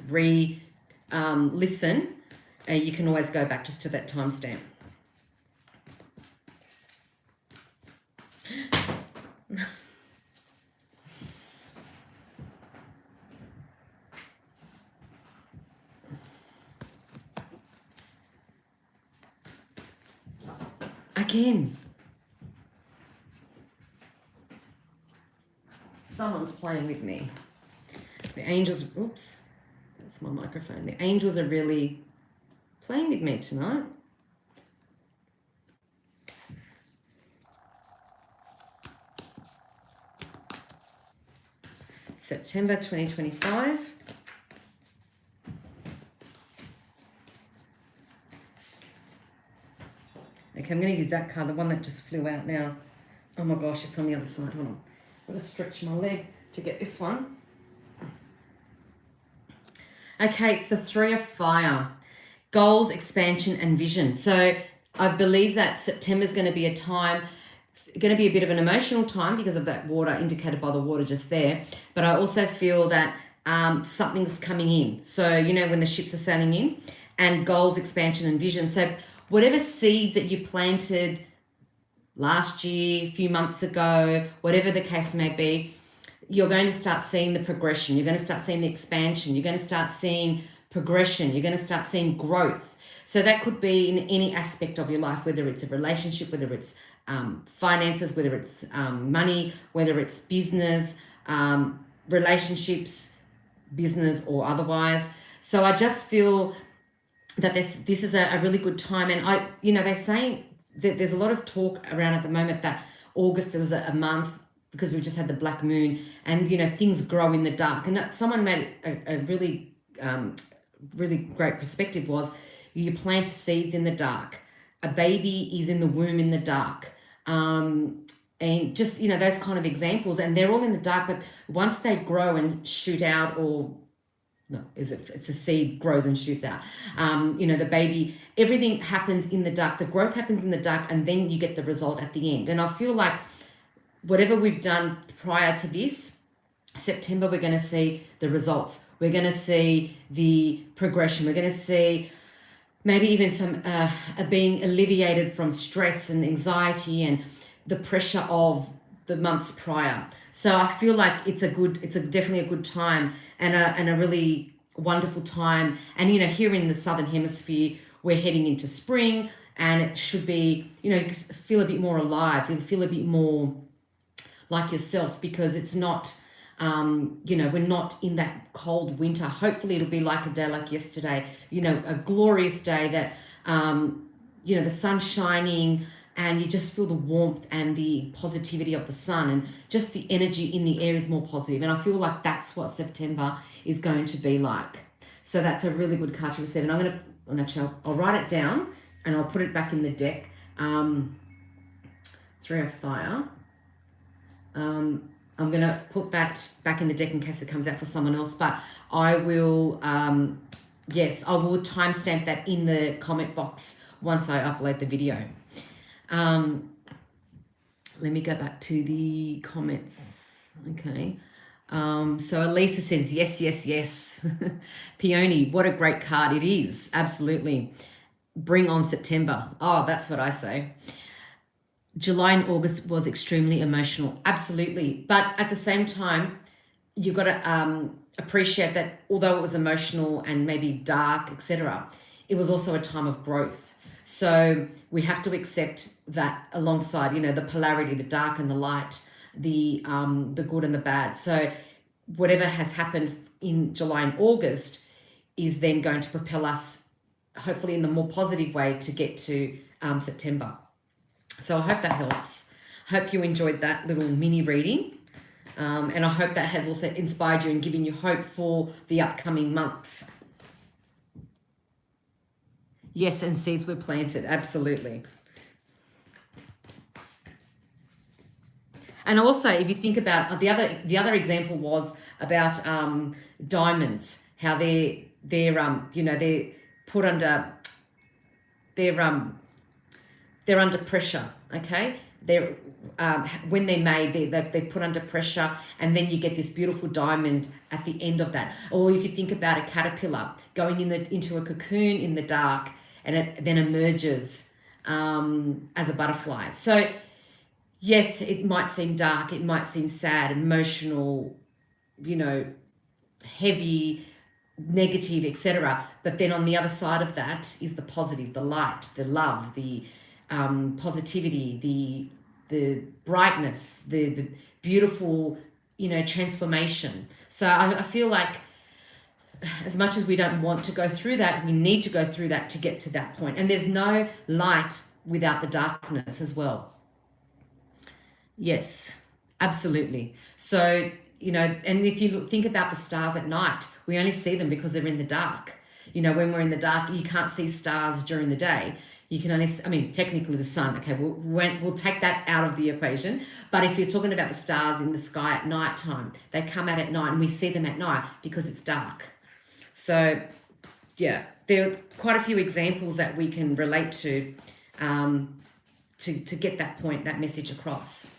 listen, you can always go back just to that timestamp. Again, someone's playing with me. The angels, oops, that's my microphone. The angels are really playing with me tonight. September 2025. Okay, I'm going to use that card, the one that just flew out now. Oh my gosh, it's on the other side. Hold on. I've got to stretch my leg to get this one. Okay, it's the Three of Fire. Goals, expansion, and vision. So I believe that September is going to be a time, going to be a bit of an emotional time because of that water, indicated by the water just there. But I also feel that something's coming in. So, when the ships are sailing in, and goals, expansion, and vision. So whatever seeds that you planted last year, a few months ago, whatever the case may be, you're going to start seeing the progression. You're going to start seeing the expansion. You're going to start seeing progression. You're going to start seeing growth. So that could be in any aspect of your life, whether it's a relationship, whether it's finances, whether it's money, whether it's business, relationships, business or otherwise. So I just feel that this is a really good time. And they're saying that there's a lot of talk around at the moment that August was a month because we've just had the black moon and, things grow in the dark. And someone made a really, really great perspective was you plant seeds in the dark. A baby is in the womb in the dark. And just, those kind of examples. And they're all in the dark, but once they grow and shoot out it's a seed grows and shoots out. The baby, everything happens in the dark. The growth happens in the dark, and then you get the result at the end. And I feel like whatever we've done prior to this, September, we're going to see the results. We're going to see the progression. We're going to see maybe even some being alleviated from stress and anxiety and the pressure of the months prior. So I feel like it's definitely a good time and a really wonderful time. And, here in the Southern Hemisphere, we're heading into spring, and it should be, you feel a bit more alive. You feel a bit more like yourself, because it's not, we're not in that cold winter. Hopefully it'll be like a day like yesterday, a glorious day that, the sun's shining and you just feel the warmth and the positivity of the sun, and just the energy in the air is more positive. And I feel like that's what September is going to be like. So that's a really good card to receive. And I'll write it down and I'll put it back in the deck. Three of Fire. I'm going to put that back in the deck in case it comes out for someone else, but I will, I will timestamp that in the comment box once I upload the video. Let me go back to the comments. Okay. So Elisa says, yes. Peony, what a great card it is. Absolutely. Bring on September. Oh, that's what I say. July and August was extremely emotional. Absolutely. But at the same time, you've got to appreciate that although it was emotional and maybe dark, etc., it was also a time of growth. So we have to accept that alongside, the polarity, the dark and the light, the good and the bad. So whatever has happened in July and August is then going to propel us, hopefully in the more positive way, to get to September. So I hope that helps. Hope you enjoyed that little mini reading. And I hope that has also inspired you and given you hope for the upcoming months. Yes, and seeds were planted. Absolutely. And also, if you think about the other example was about diamonds, how they're put under they're under pressure. Okay, they're when they're made, they're put under pressure, and then you get this beautiful diamond at the end of that. Or if you think about a caterpillar going into a cocoon in the dark, and it then emerges as a butterfly. So yes, it might seem dark, it might seem sad, emotional, heavy, negative, etc. But then on the other side of that is the positive, the light, the love, the positivity, the brightness, the beautiful, transformation. So I feel like as much as we don't want to go through that, we need to go through that to get to that point. And there's no light without the darkness as well. Yes, absolutely. So, and if you think about the stars at night, we only see them because they're in the dark. When we're in the dark, you can't see stars during the day. You can only, technically the sun. Okay, we'll take that out of the equation. But if you're talking about the stars in the sky at night time, they come out at night and we see them at night because it's dark. So, yeah, there are quite a few examples that we can relate to get that point, that message across.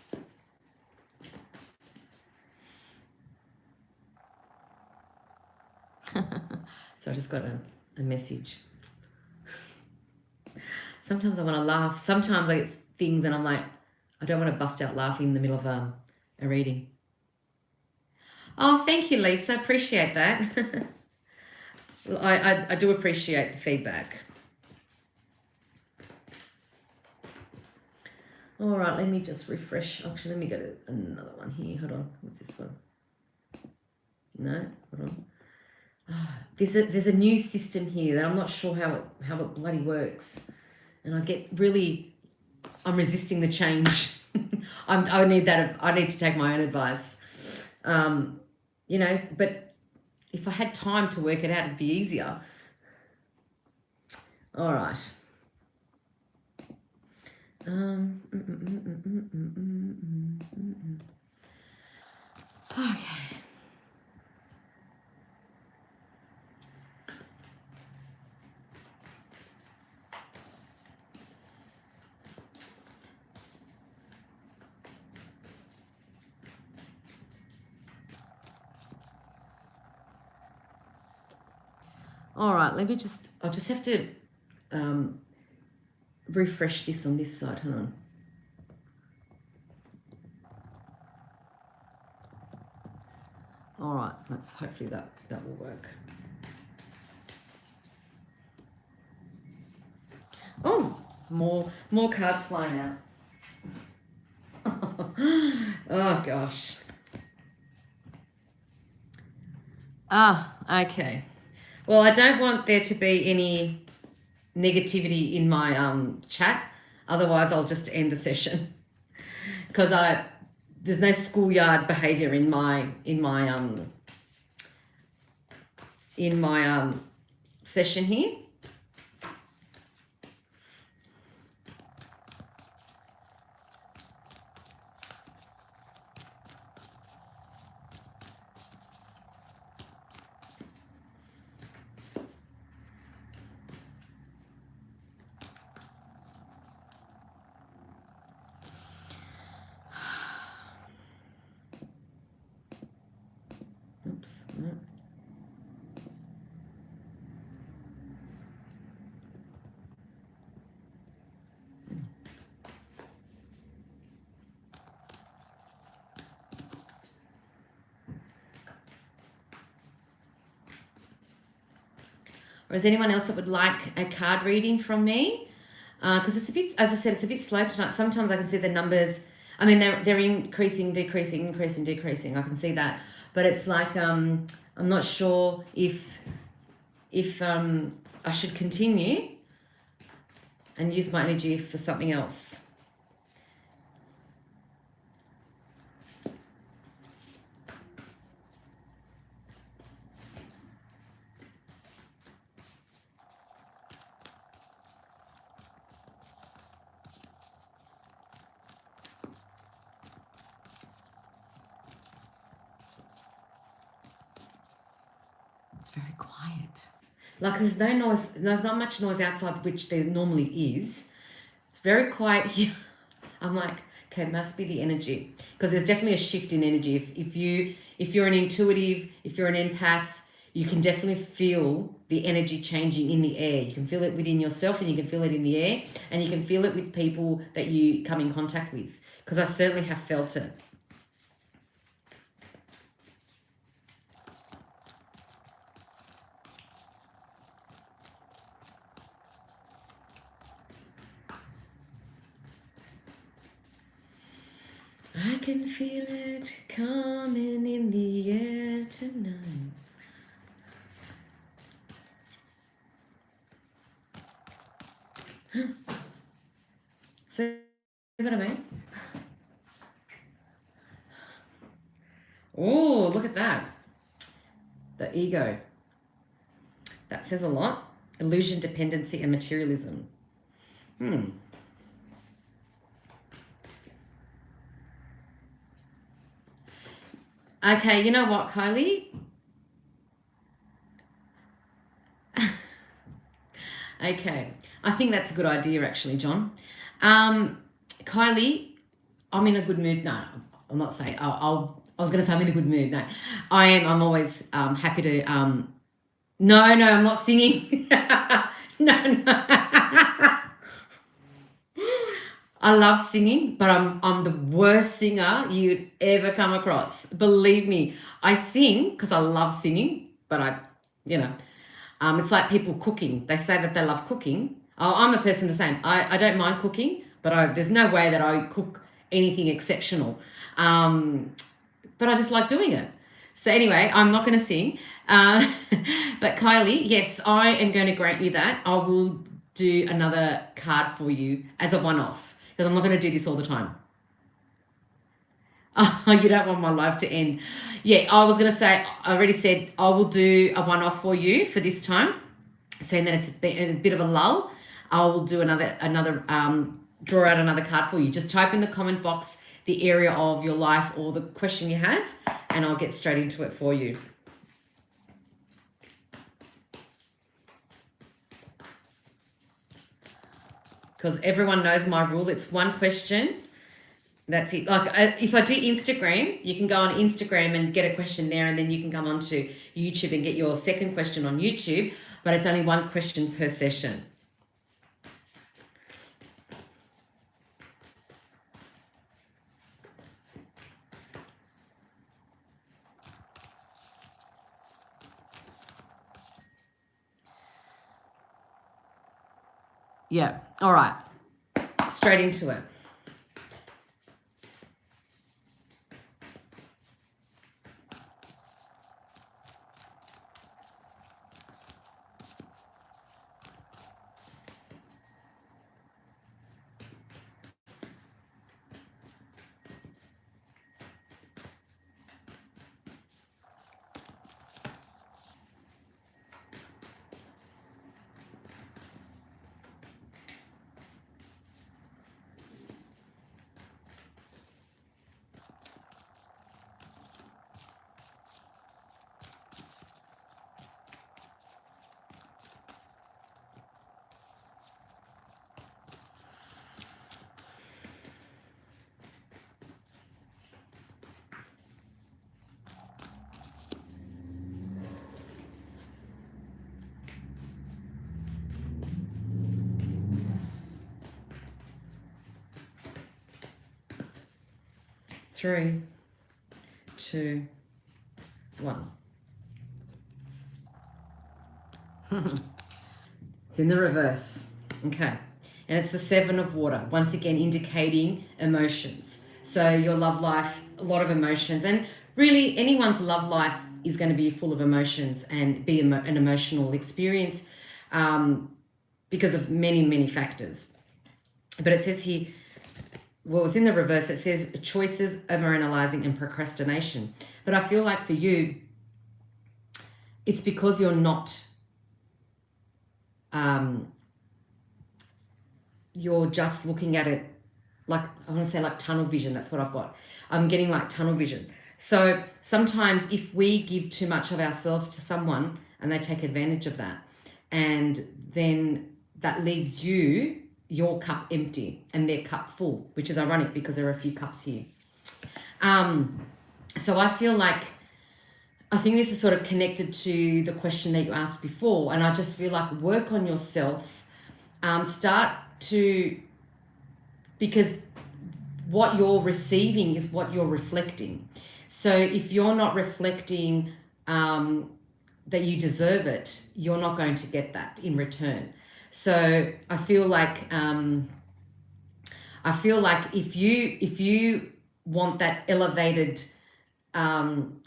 So I just got a message. Sometimes I want to laugh. Sometimes I get things and I'm like, I don't want to bust out laughing in the middle of a reading. Oh, thank you, Lisa. Appreciate that. I do appreciate the feedback. All right, let me just refresh. Actually, let me go to another one here. Hold on. What's this one? No, hold on. Oh, there's a new system here that I'm not sure how it bloody works. And I'm resisting the change. I need to take my own advice. But if I had time to work it out, it'd be easier. All right. Okay. All right, I'll just have to refresh this on this side. Hold on. All right, hopefully that will work. Oh, more cards flying out. Oh, gosh. Ah, okay. Well, I don't want there to be any negativity in my chat. Otherwise, I'll just end the session because there's no schoolyard behavior in my session here. Oops. No. Or is anyone else that would like a card reading from me? Because it's a bit, as I said, it's a bit slow tonight. Sometimes I can see the numbers. I mean, they're increasing, decreasing, increasing, decreasing. I can see that, but it's like I'm not sure if I should continue and use my energy for something else. It's very quiet. Like there's no noise, there's not much noise outside, which there normally is. It's very quiet here. I'm like, okay, must be the energy. Because there's definitely a shift in energy. If you're an intuitive, if you're an empath, you can definitely feel the energy changing in the air. You can feel it within yourself and you can feel it in the air. And you can feel it with people that you come in contact with. Because I certainly have felt it. I can feel it coming in the air tonight. See what I mean? Oh, look at that. The ego. That says a lot. Illusion, dependency, and materialism. Okay, you know what, Kylie? Okay, I think that's a good idea, actually, John. Kylie, I'm in a good mood. No, I'm not saying. I was going to say I'm in a good mood. No, I am. I'm always happy to. No, I'm not singing. No. I love singing, but I'm the worst singer you'd ever come across. Believe me, I sing because I love singing, but it's like people cooking. They say that they love cooking. I'm a person the same. I don't mind cooking, but there's no way that I cook anything exceptional. But I just like doing it. So anyway, I'm not going to sing. But Kylie, yes, I am going to grant you that. I will do another card for you as a one-off. Because I'm not going to do this all the time. Oh, you don't want my life to end. Yeah, I was going to say, I already said I will do a one-off for you for this time. Saying that it's a bit of a lull, I will do another draw out another card for you. Just type in the comment box the area of your life or the question you have, and I'll get straight into it for you. Because everyone knows my rule. It's one question. That's it. Like if I do Instagram, you can go on Instagram and get a question there, and then you can come onto YouTube and get your second question on YouTube. But it's only one question per session. Yeah. All right. Straight into it. 3, 2, 1. It's in the reverse. Okay. And it's the 7 of water, once again indicating emotions. So your love life, a lot of emotions. And really anyone's love life is going to be full of emotions and be an emotional experience because of many, many factors. But it says here, well, it's in the reverse. It says choices, overanalyzing, and procrastination. But I feel like for you, it's because you're not, you're just looking at it like, I want to say like tunnel vision. That's what I've got. I'm getting like tunnel vision. So sometimes if we give too much of ourselves to someone and they take advantage of that, and then that leaves you, your cup empty and their cup full, which is ironic because there are a few cups here. So I feel like, I think this is sort of connected to the question that you asked before. And I just feel like work on yourself, start to, because what you're receiving is what you're reflecting. So if you're not reflecting that you deserve it, you're not going to get that in return. So I feel like if you want that elevated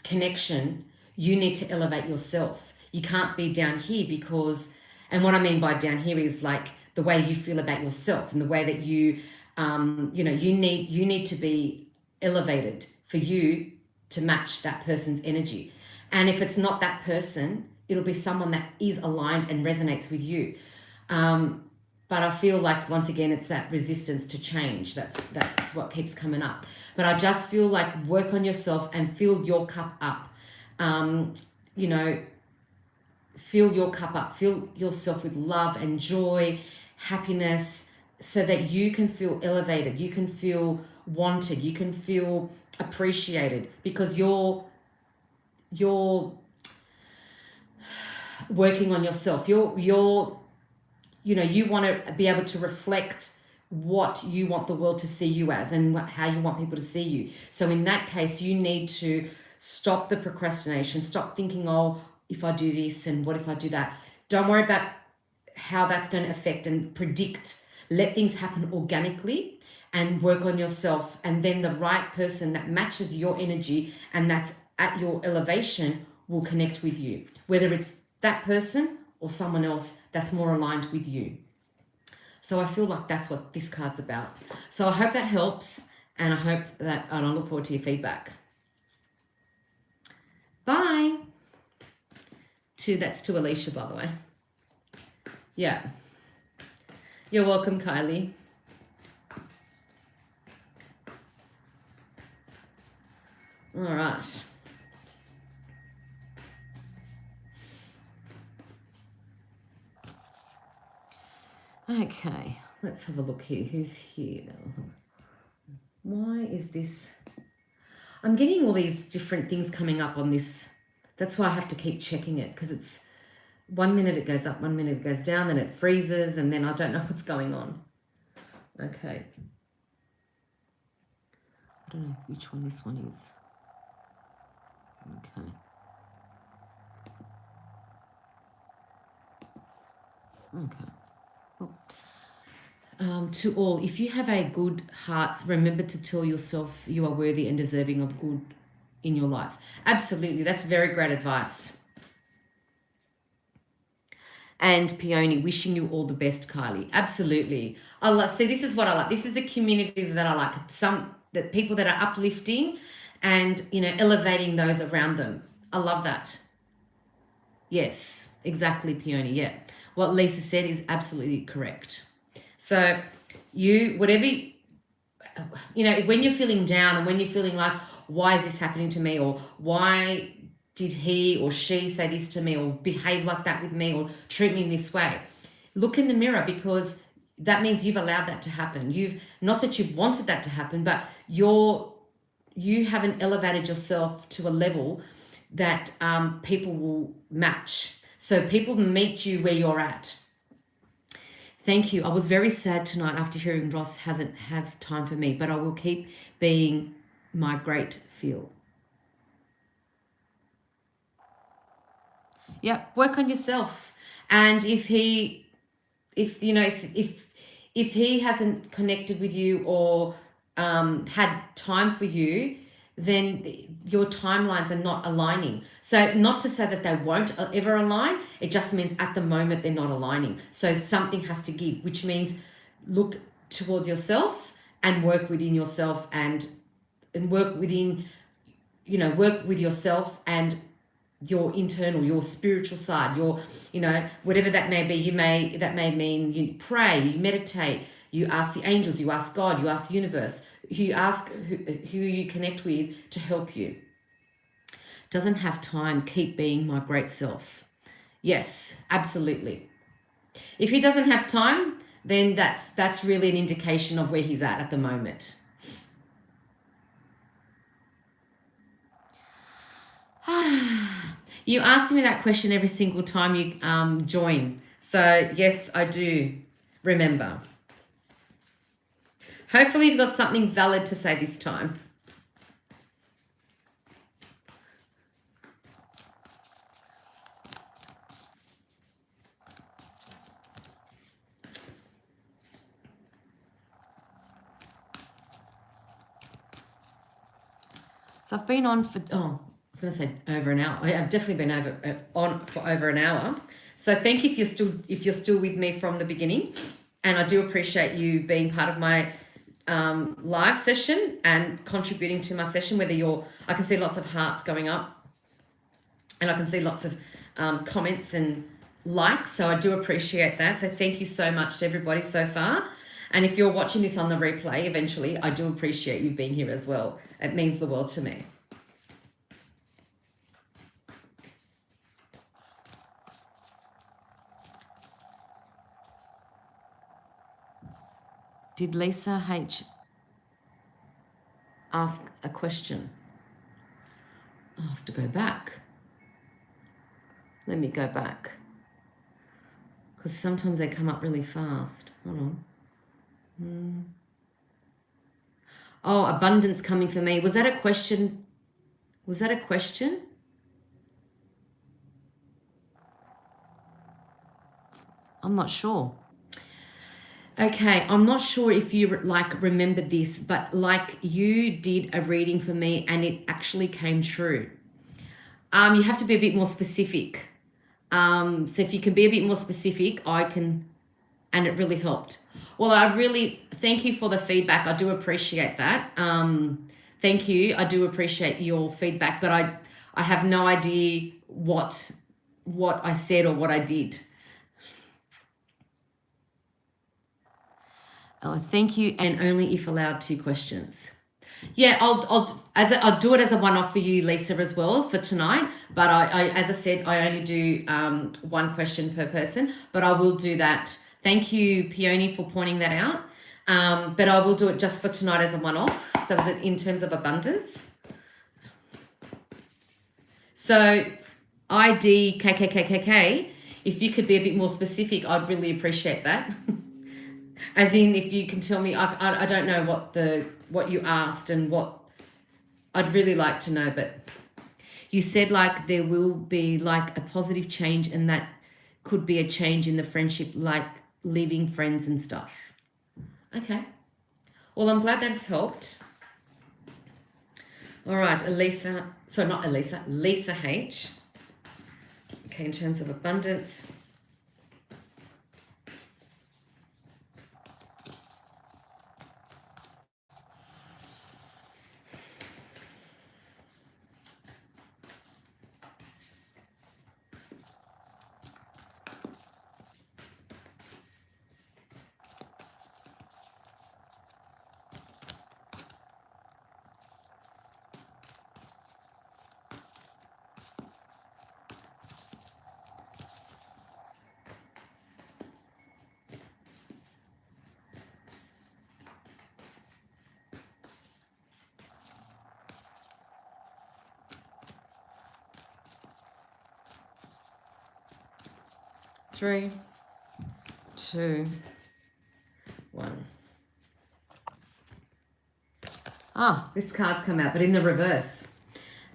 connection, you need to elevate yourself. You can't be down here because, and what I mean by down here is like the way you feel about yourself and the way that you, you need to be elevated for you to match that person's energy. And if it's not that person, it'll be someone that is aligned and resonates with you. But I feel like, once again, it's that resistance to change. That's what keeps coming up. But I just feel like work on yourself and fill your cup up. Fill your cup up. Fill yourself with love and joy, happiness, so that you can feel elevated. You can feel wanted. You can feel appreciated because you're working on yourself. You want to be able to reflect what you want the world to see you as and how you want people to see you. So in that case, you need to stop the procrastination, stop thinking, oh, if I do this and what if I do that? Don't worry about how that's going to affect and predict. Let things happen organically and work on yourself. And then the right person that matches your energy and that's at your elevation will connect with you, whether it's that person or someone else that's more aligned with you. So I feel like that's what this card's about. So I hope that helps, and I look forward to your feedback. Bye. That's to Alicia, by the way. Yeah. You're welcome, Kylie. All right. Okay, let's have a look here. Who's here? Why is this? I'm getting all these different things coming up on this. That's why I have to keep checking it, because it's 1 minute it goes up, 1 minute it goes down, then it freezes, and then I don't know what's going on. Okay. I don't know which one this one is. Okay. Okay. To all, if you have a good heart, remember to tell yourself you are worthy and deserving of good in your life. Absolutely. That's very great advice. And Peony, wishing you all the best, Kylie. Absolutely. See, this is what I like. This is the community that I like. The people that are uplifting and, elevating those around them. I love that. Yes, exactly, Peony. Yeah. What Lisa said is absolutely correct. So when you're feeling down and when you're feeling like, why is this happening to me? Or why did he or she say this to me or behave like that with me or treat me in this way? Look in the mirror, because that means you've allowed that to happen. Not that you wanted that to happen, but you haven't elevated yourself to a level that people will match. So people meet you where you're at. Thank you. I was very sad tonight after hearing Ross hasn't have time for me, but I will keep being my great feel. Yep, work on yourself. And if he hasn't connected with you or had time for you, then your timelines are not aligning. So not to say that they won't ever align, it just means at the moment they're not aligning. So something has to give, which means look towards yourself and work within yourself and work within, work with yourself and your internal, your spiritual side, your, whatever that may be. That may mean you pray, you meditate, you ask the angels, you ask God, you ask the universe, you ask who you connect with to help you. Doesn't have time, keep being my great self. Yes, absolutely. If he doesn't have time, then that's really an indication of where he's at the moment. You ask me that question every single time you join. So yes, I do remember. Hopefully you've got something valid to say this time. So I've been on for, I was going to say over an hour. I've definitely been on for over an hour. So thank you if you're still with me from the beginning. And I do appreciate you being part of my live session and contributing to my session, I can see lots of hearts going up and I can see lots of comments and likes. So I do appreciate that. So thank you so much to everybody so far. And if you're watching this on the replay eventually, I do appreciate you being here as well. It means the world to me. Did Lisa H ask a question? I'll have to go back. Let me go back. Because sometimes they come up really fast. Hold on. Oh, abundance coming for me. Was that a question? Was that a question? I'm not sure. Okay, I'm not sure if you remember this, but you did a reading for me and it actually came true. You have to be a bit more specific. So if you can be a bit more specific, and it really helped. Well, I really thank you for the feedback. I do appreciate that. Thank you. I do appreciate your feedback, but I have no idea what I said or what I did. Thank you, and only if allowed 2 questions. Yeah, I'll do it as a one-off for you, Lisa, as well for tonight. But I as I said, I only do 1 question per person, but I will do that. Thank you, Peony, for pointing that out. But I will do it just for tonight as a one-off. So is it in terms of abundance? So ID KKKKK, if you could be a bit more specific, I'd really appreciate that. As in, if you can tell me, I don't know what you asked and what I'd really like to know, but you said there will be a positive change, and that could be a change in the friendship, leaving friends and stuff. Okay. Well, I'm glad that's helped. All right, Lisa H. Okay, in terms of abundance. Three, 2, 1. Ah, this card's come out, but in the reverse.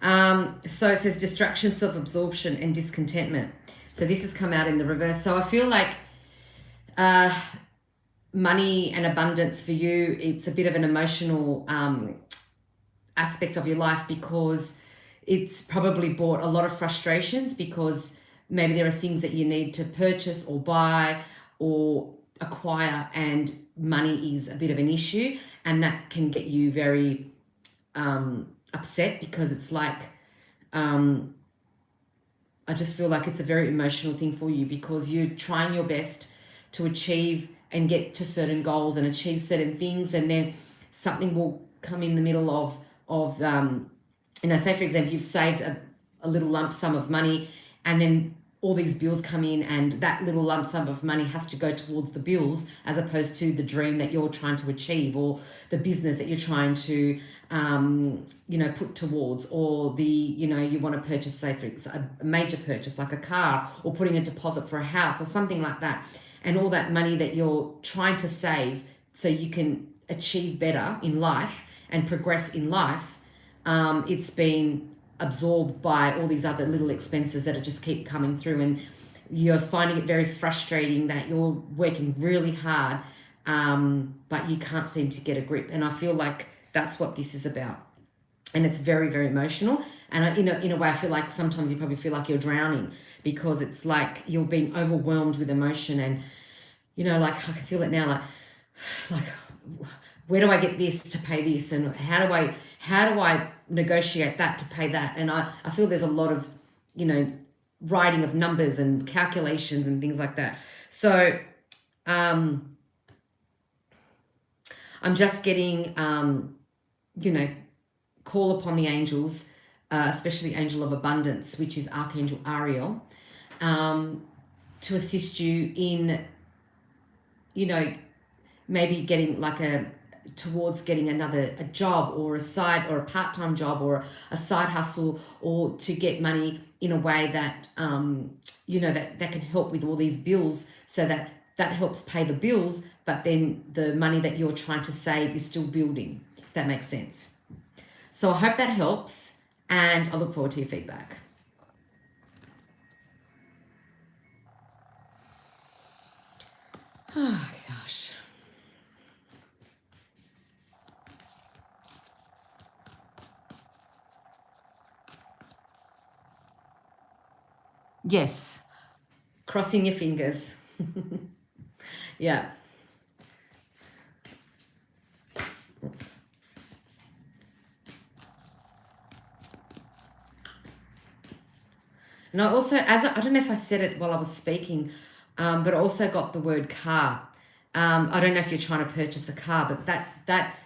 So it says distraction, self-absorption, and discontentment. So this has come out in the reverse. So I feel like money and abundance for you, it's a bit of an emotional aspect of your life, because it's probably brought a lot of frustrations, because maybe there are things that you need to purchase or buy or acquire, and money is a bit of an issue, and that can get you very upset, because it's like I just feel like it's a very emotional thing for you, because you're trying your best to achieve and get to certain goals and achieve certain things, and then something will come in the middle of say for example you've saved a little lump sum of money, and then all these bills come in, and that little lump sum of money has to go towards the bills, as opposed to the dream that you're trying to achieve, or the business that you're trying to put towards, or you want to purchase, say for a major purchase like a car, or putting a deposit for a house or something like that, and all that money that you're trying to save so you can achieve better in life and progress in life, it's been absorbed by all these other little expenses that just keep coming through, and you're finding it very frustrating that you're working really hard, but you can't seem to get a grip. And I feel like that's what this is about, and it's very, very emotional. And in a way I feel like sometimes you probably feel like you're drowning, because it's like you're being overwhelmed with emotion, and like I can feel it now, like where do I get this to pay this, and how do I negotiate that to pay that? And I feel there's a lot of writing of numbers and calculations and things like that. So I'm just getting call upon the angels, especially angel of abundance, which is Archangel Ariel, to assist you in maybe getting towards getting a job, or a part-time job, or a side hustle, or to get money in a way that that can help with all these bills, so that helps pay the bills, but then the money that you're trying to save is still building, if that makes sense. So I hope that helps, and I look forward to your feedback. Oh gosh. Yes. Crossing your fingers. Yeah. Oops. And I also, I don't know if I said it while I was speaking, but I also got the word car. I don't know if you're trying to purchase a car, but that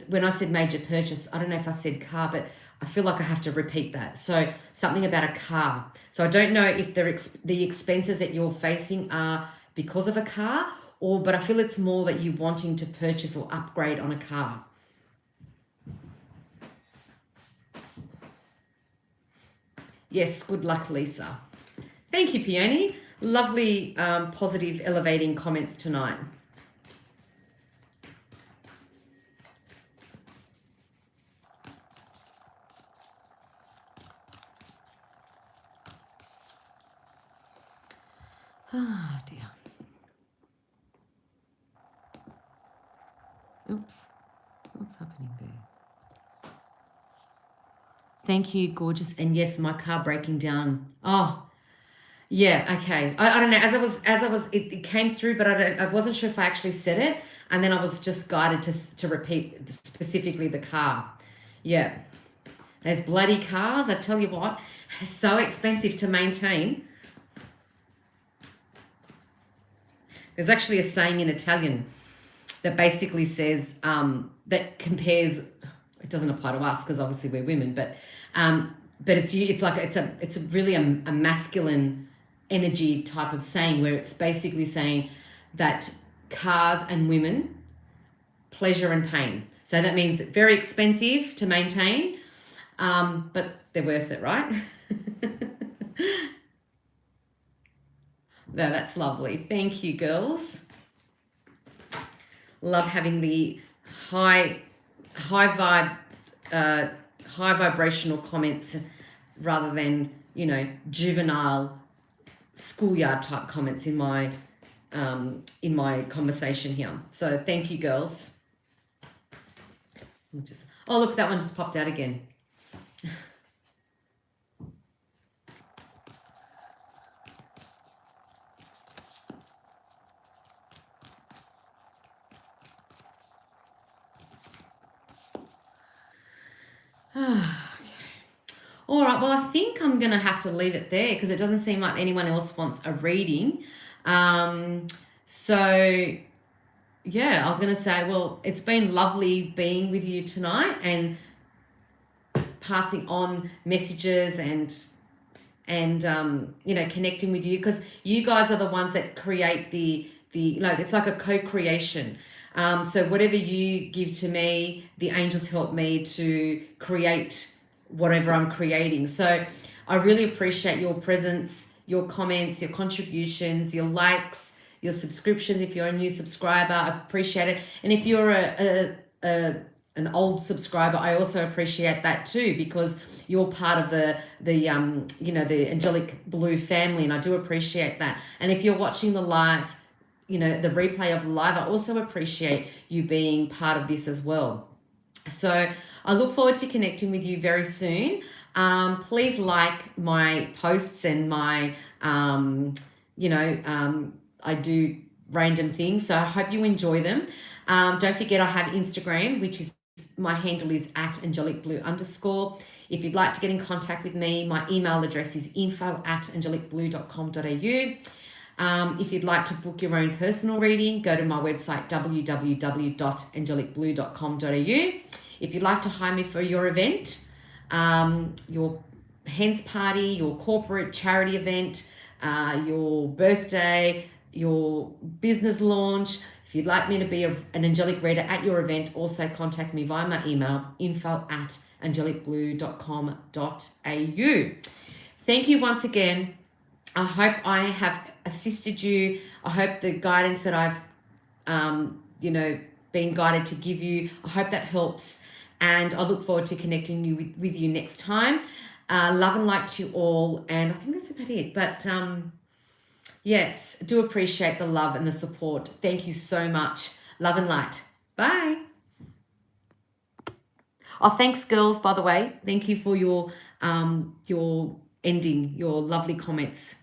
when I said major purchase, I don't know if I said car, but I feel like I have to repeat that. So something about a car. So I don't know if the expenses that you're facing are because of a car, but I feel it's more that you wanting to purchase or upgrade on a car. Yes, good luck, Lisa. Thank you, Peony. Lovely, positive, elevating comments tonight. Ah, dear. Oops. What's happening there? Thank you, gorgeous. And yes, my car breaking down. Oh, yeah, okay. I don't know. As I was, it came through, but I wasn't sure if I actually said it, and then I was just guided to repeat specifically the car. Yeah, those bloody cars. I tell you what, they're so expensive to maintain. There's actually a saying in Italian that basically says that compares. It doesn't apply to us because obviously we're women, but it's really a masculine energy type of saying, where it's basically saying that cars and women, pleasure and pain. So that means very expensive to maintain, but they're worth it, right? No, that's lovely. Thank you, girls. Love having the high high vibe, high vibrational comments rather than, you know, juvenile schoolyard type comments in my conversation here. So thank you, girls. Oh, look, that one just popped out again. All right, well, I think I'm going to have to leave it there because it doesn't seem like anyone else wants a reading. So, yeah, I was going to say, well, it's been lovely being with you tonight and passing on messages and you know, connecting with you, because you guys are the ones that create the like, it's like a co-creation. So whatever you give to me, the angels help me to create whatever I'm creating. So I really appreciate your presence, your comments, your contributions, your likes, your subscriptions. If you're a new subscriber, I appreciate it. And if you're an old subscriber, I also appreciate that too, because you're part of the you know, the Angelic Blue family, and I do appreciate that. And if you're watching the live, you know, the replay of the live, I also appreciate you being part of this as well. So I look forward to connecting with you very soon. Please like my posts and my, you know, I do random things. So I hope you enjoy them. Don't forget, I have Instagram, which is, my handle is @angelicblue_. If you'd like to get in contact with me, my email address is info@angelicblue.com.au. If you'd like to book your own personal reading, go to my website, www.angelicblue.com.au. If you'd like to hire me for your event, your hens party, your corporate charity event, your birthday, your business launch, if you'd like me to be an angelic reader at your event, also contact me via my email, info@angelicblue.com.au. Thank you once again. I hope I have assisted you. I hope the guidance that I've, you know, been guided to give you, I hope that helps. And I look forward to connecting with you next time. Love and light to you all. And I think that's about it. But yes, do appreciate the love and the support. Thank you so much. Love and light. Bye. Oh, thanks, girls, by the way. Thank you for your ending, your lovely comments.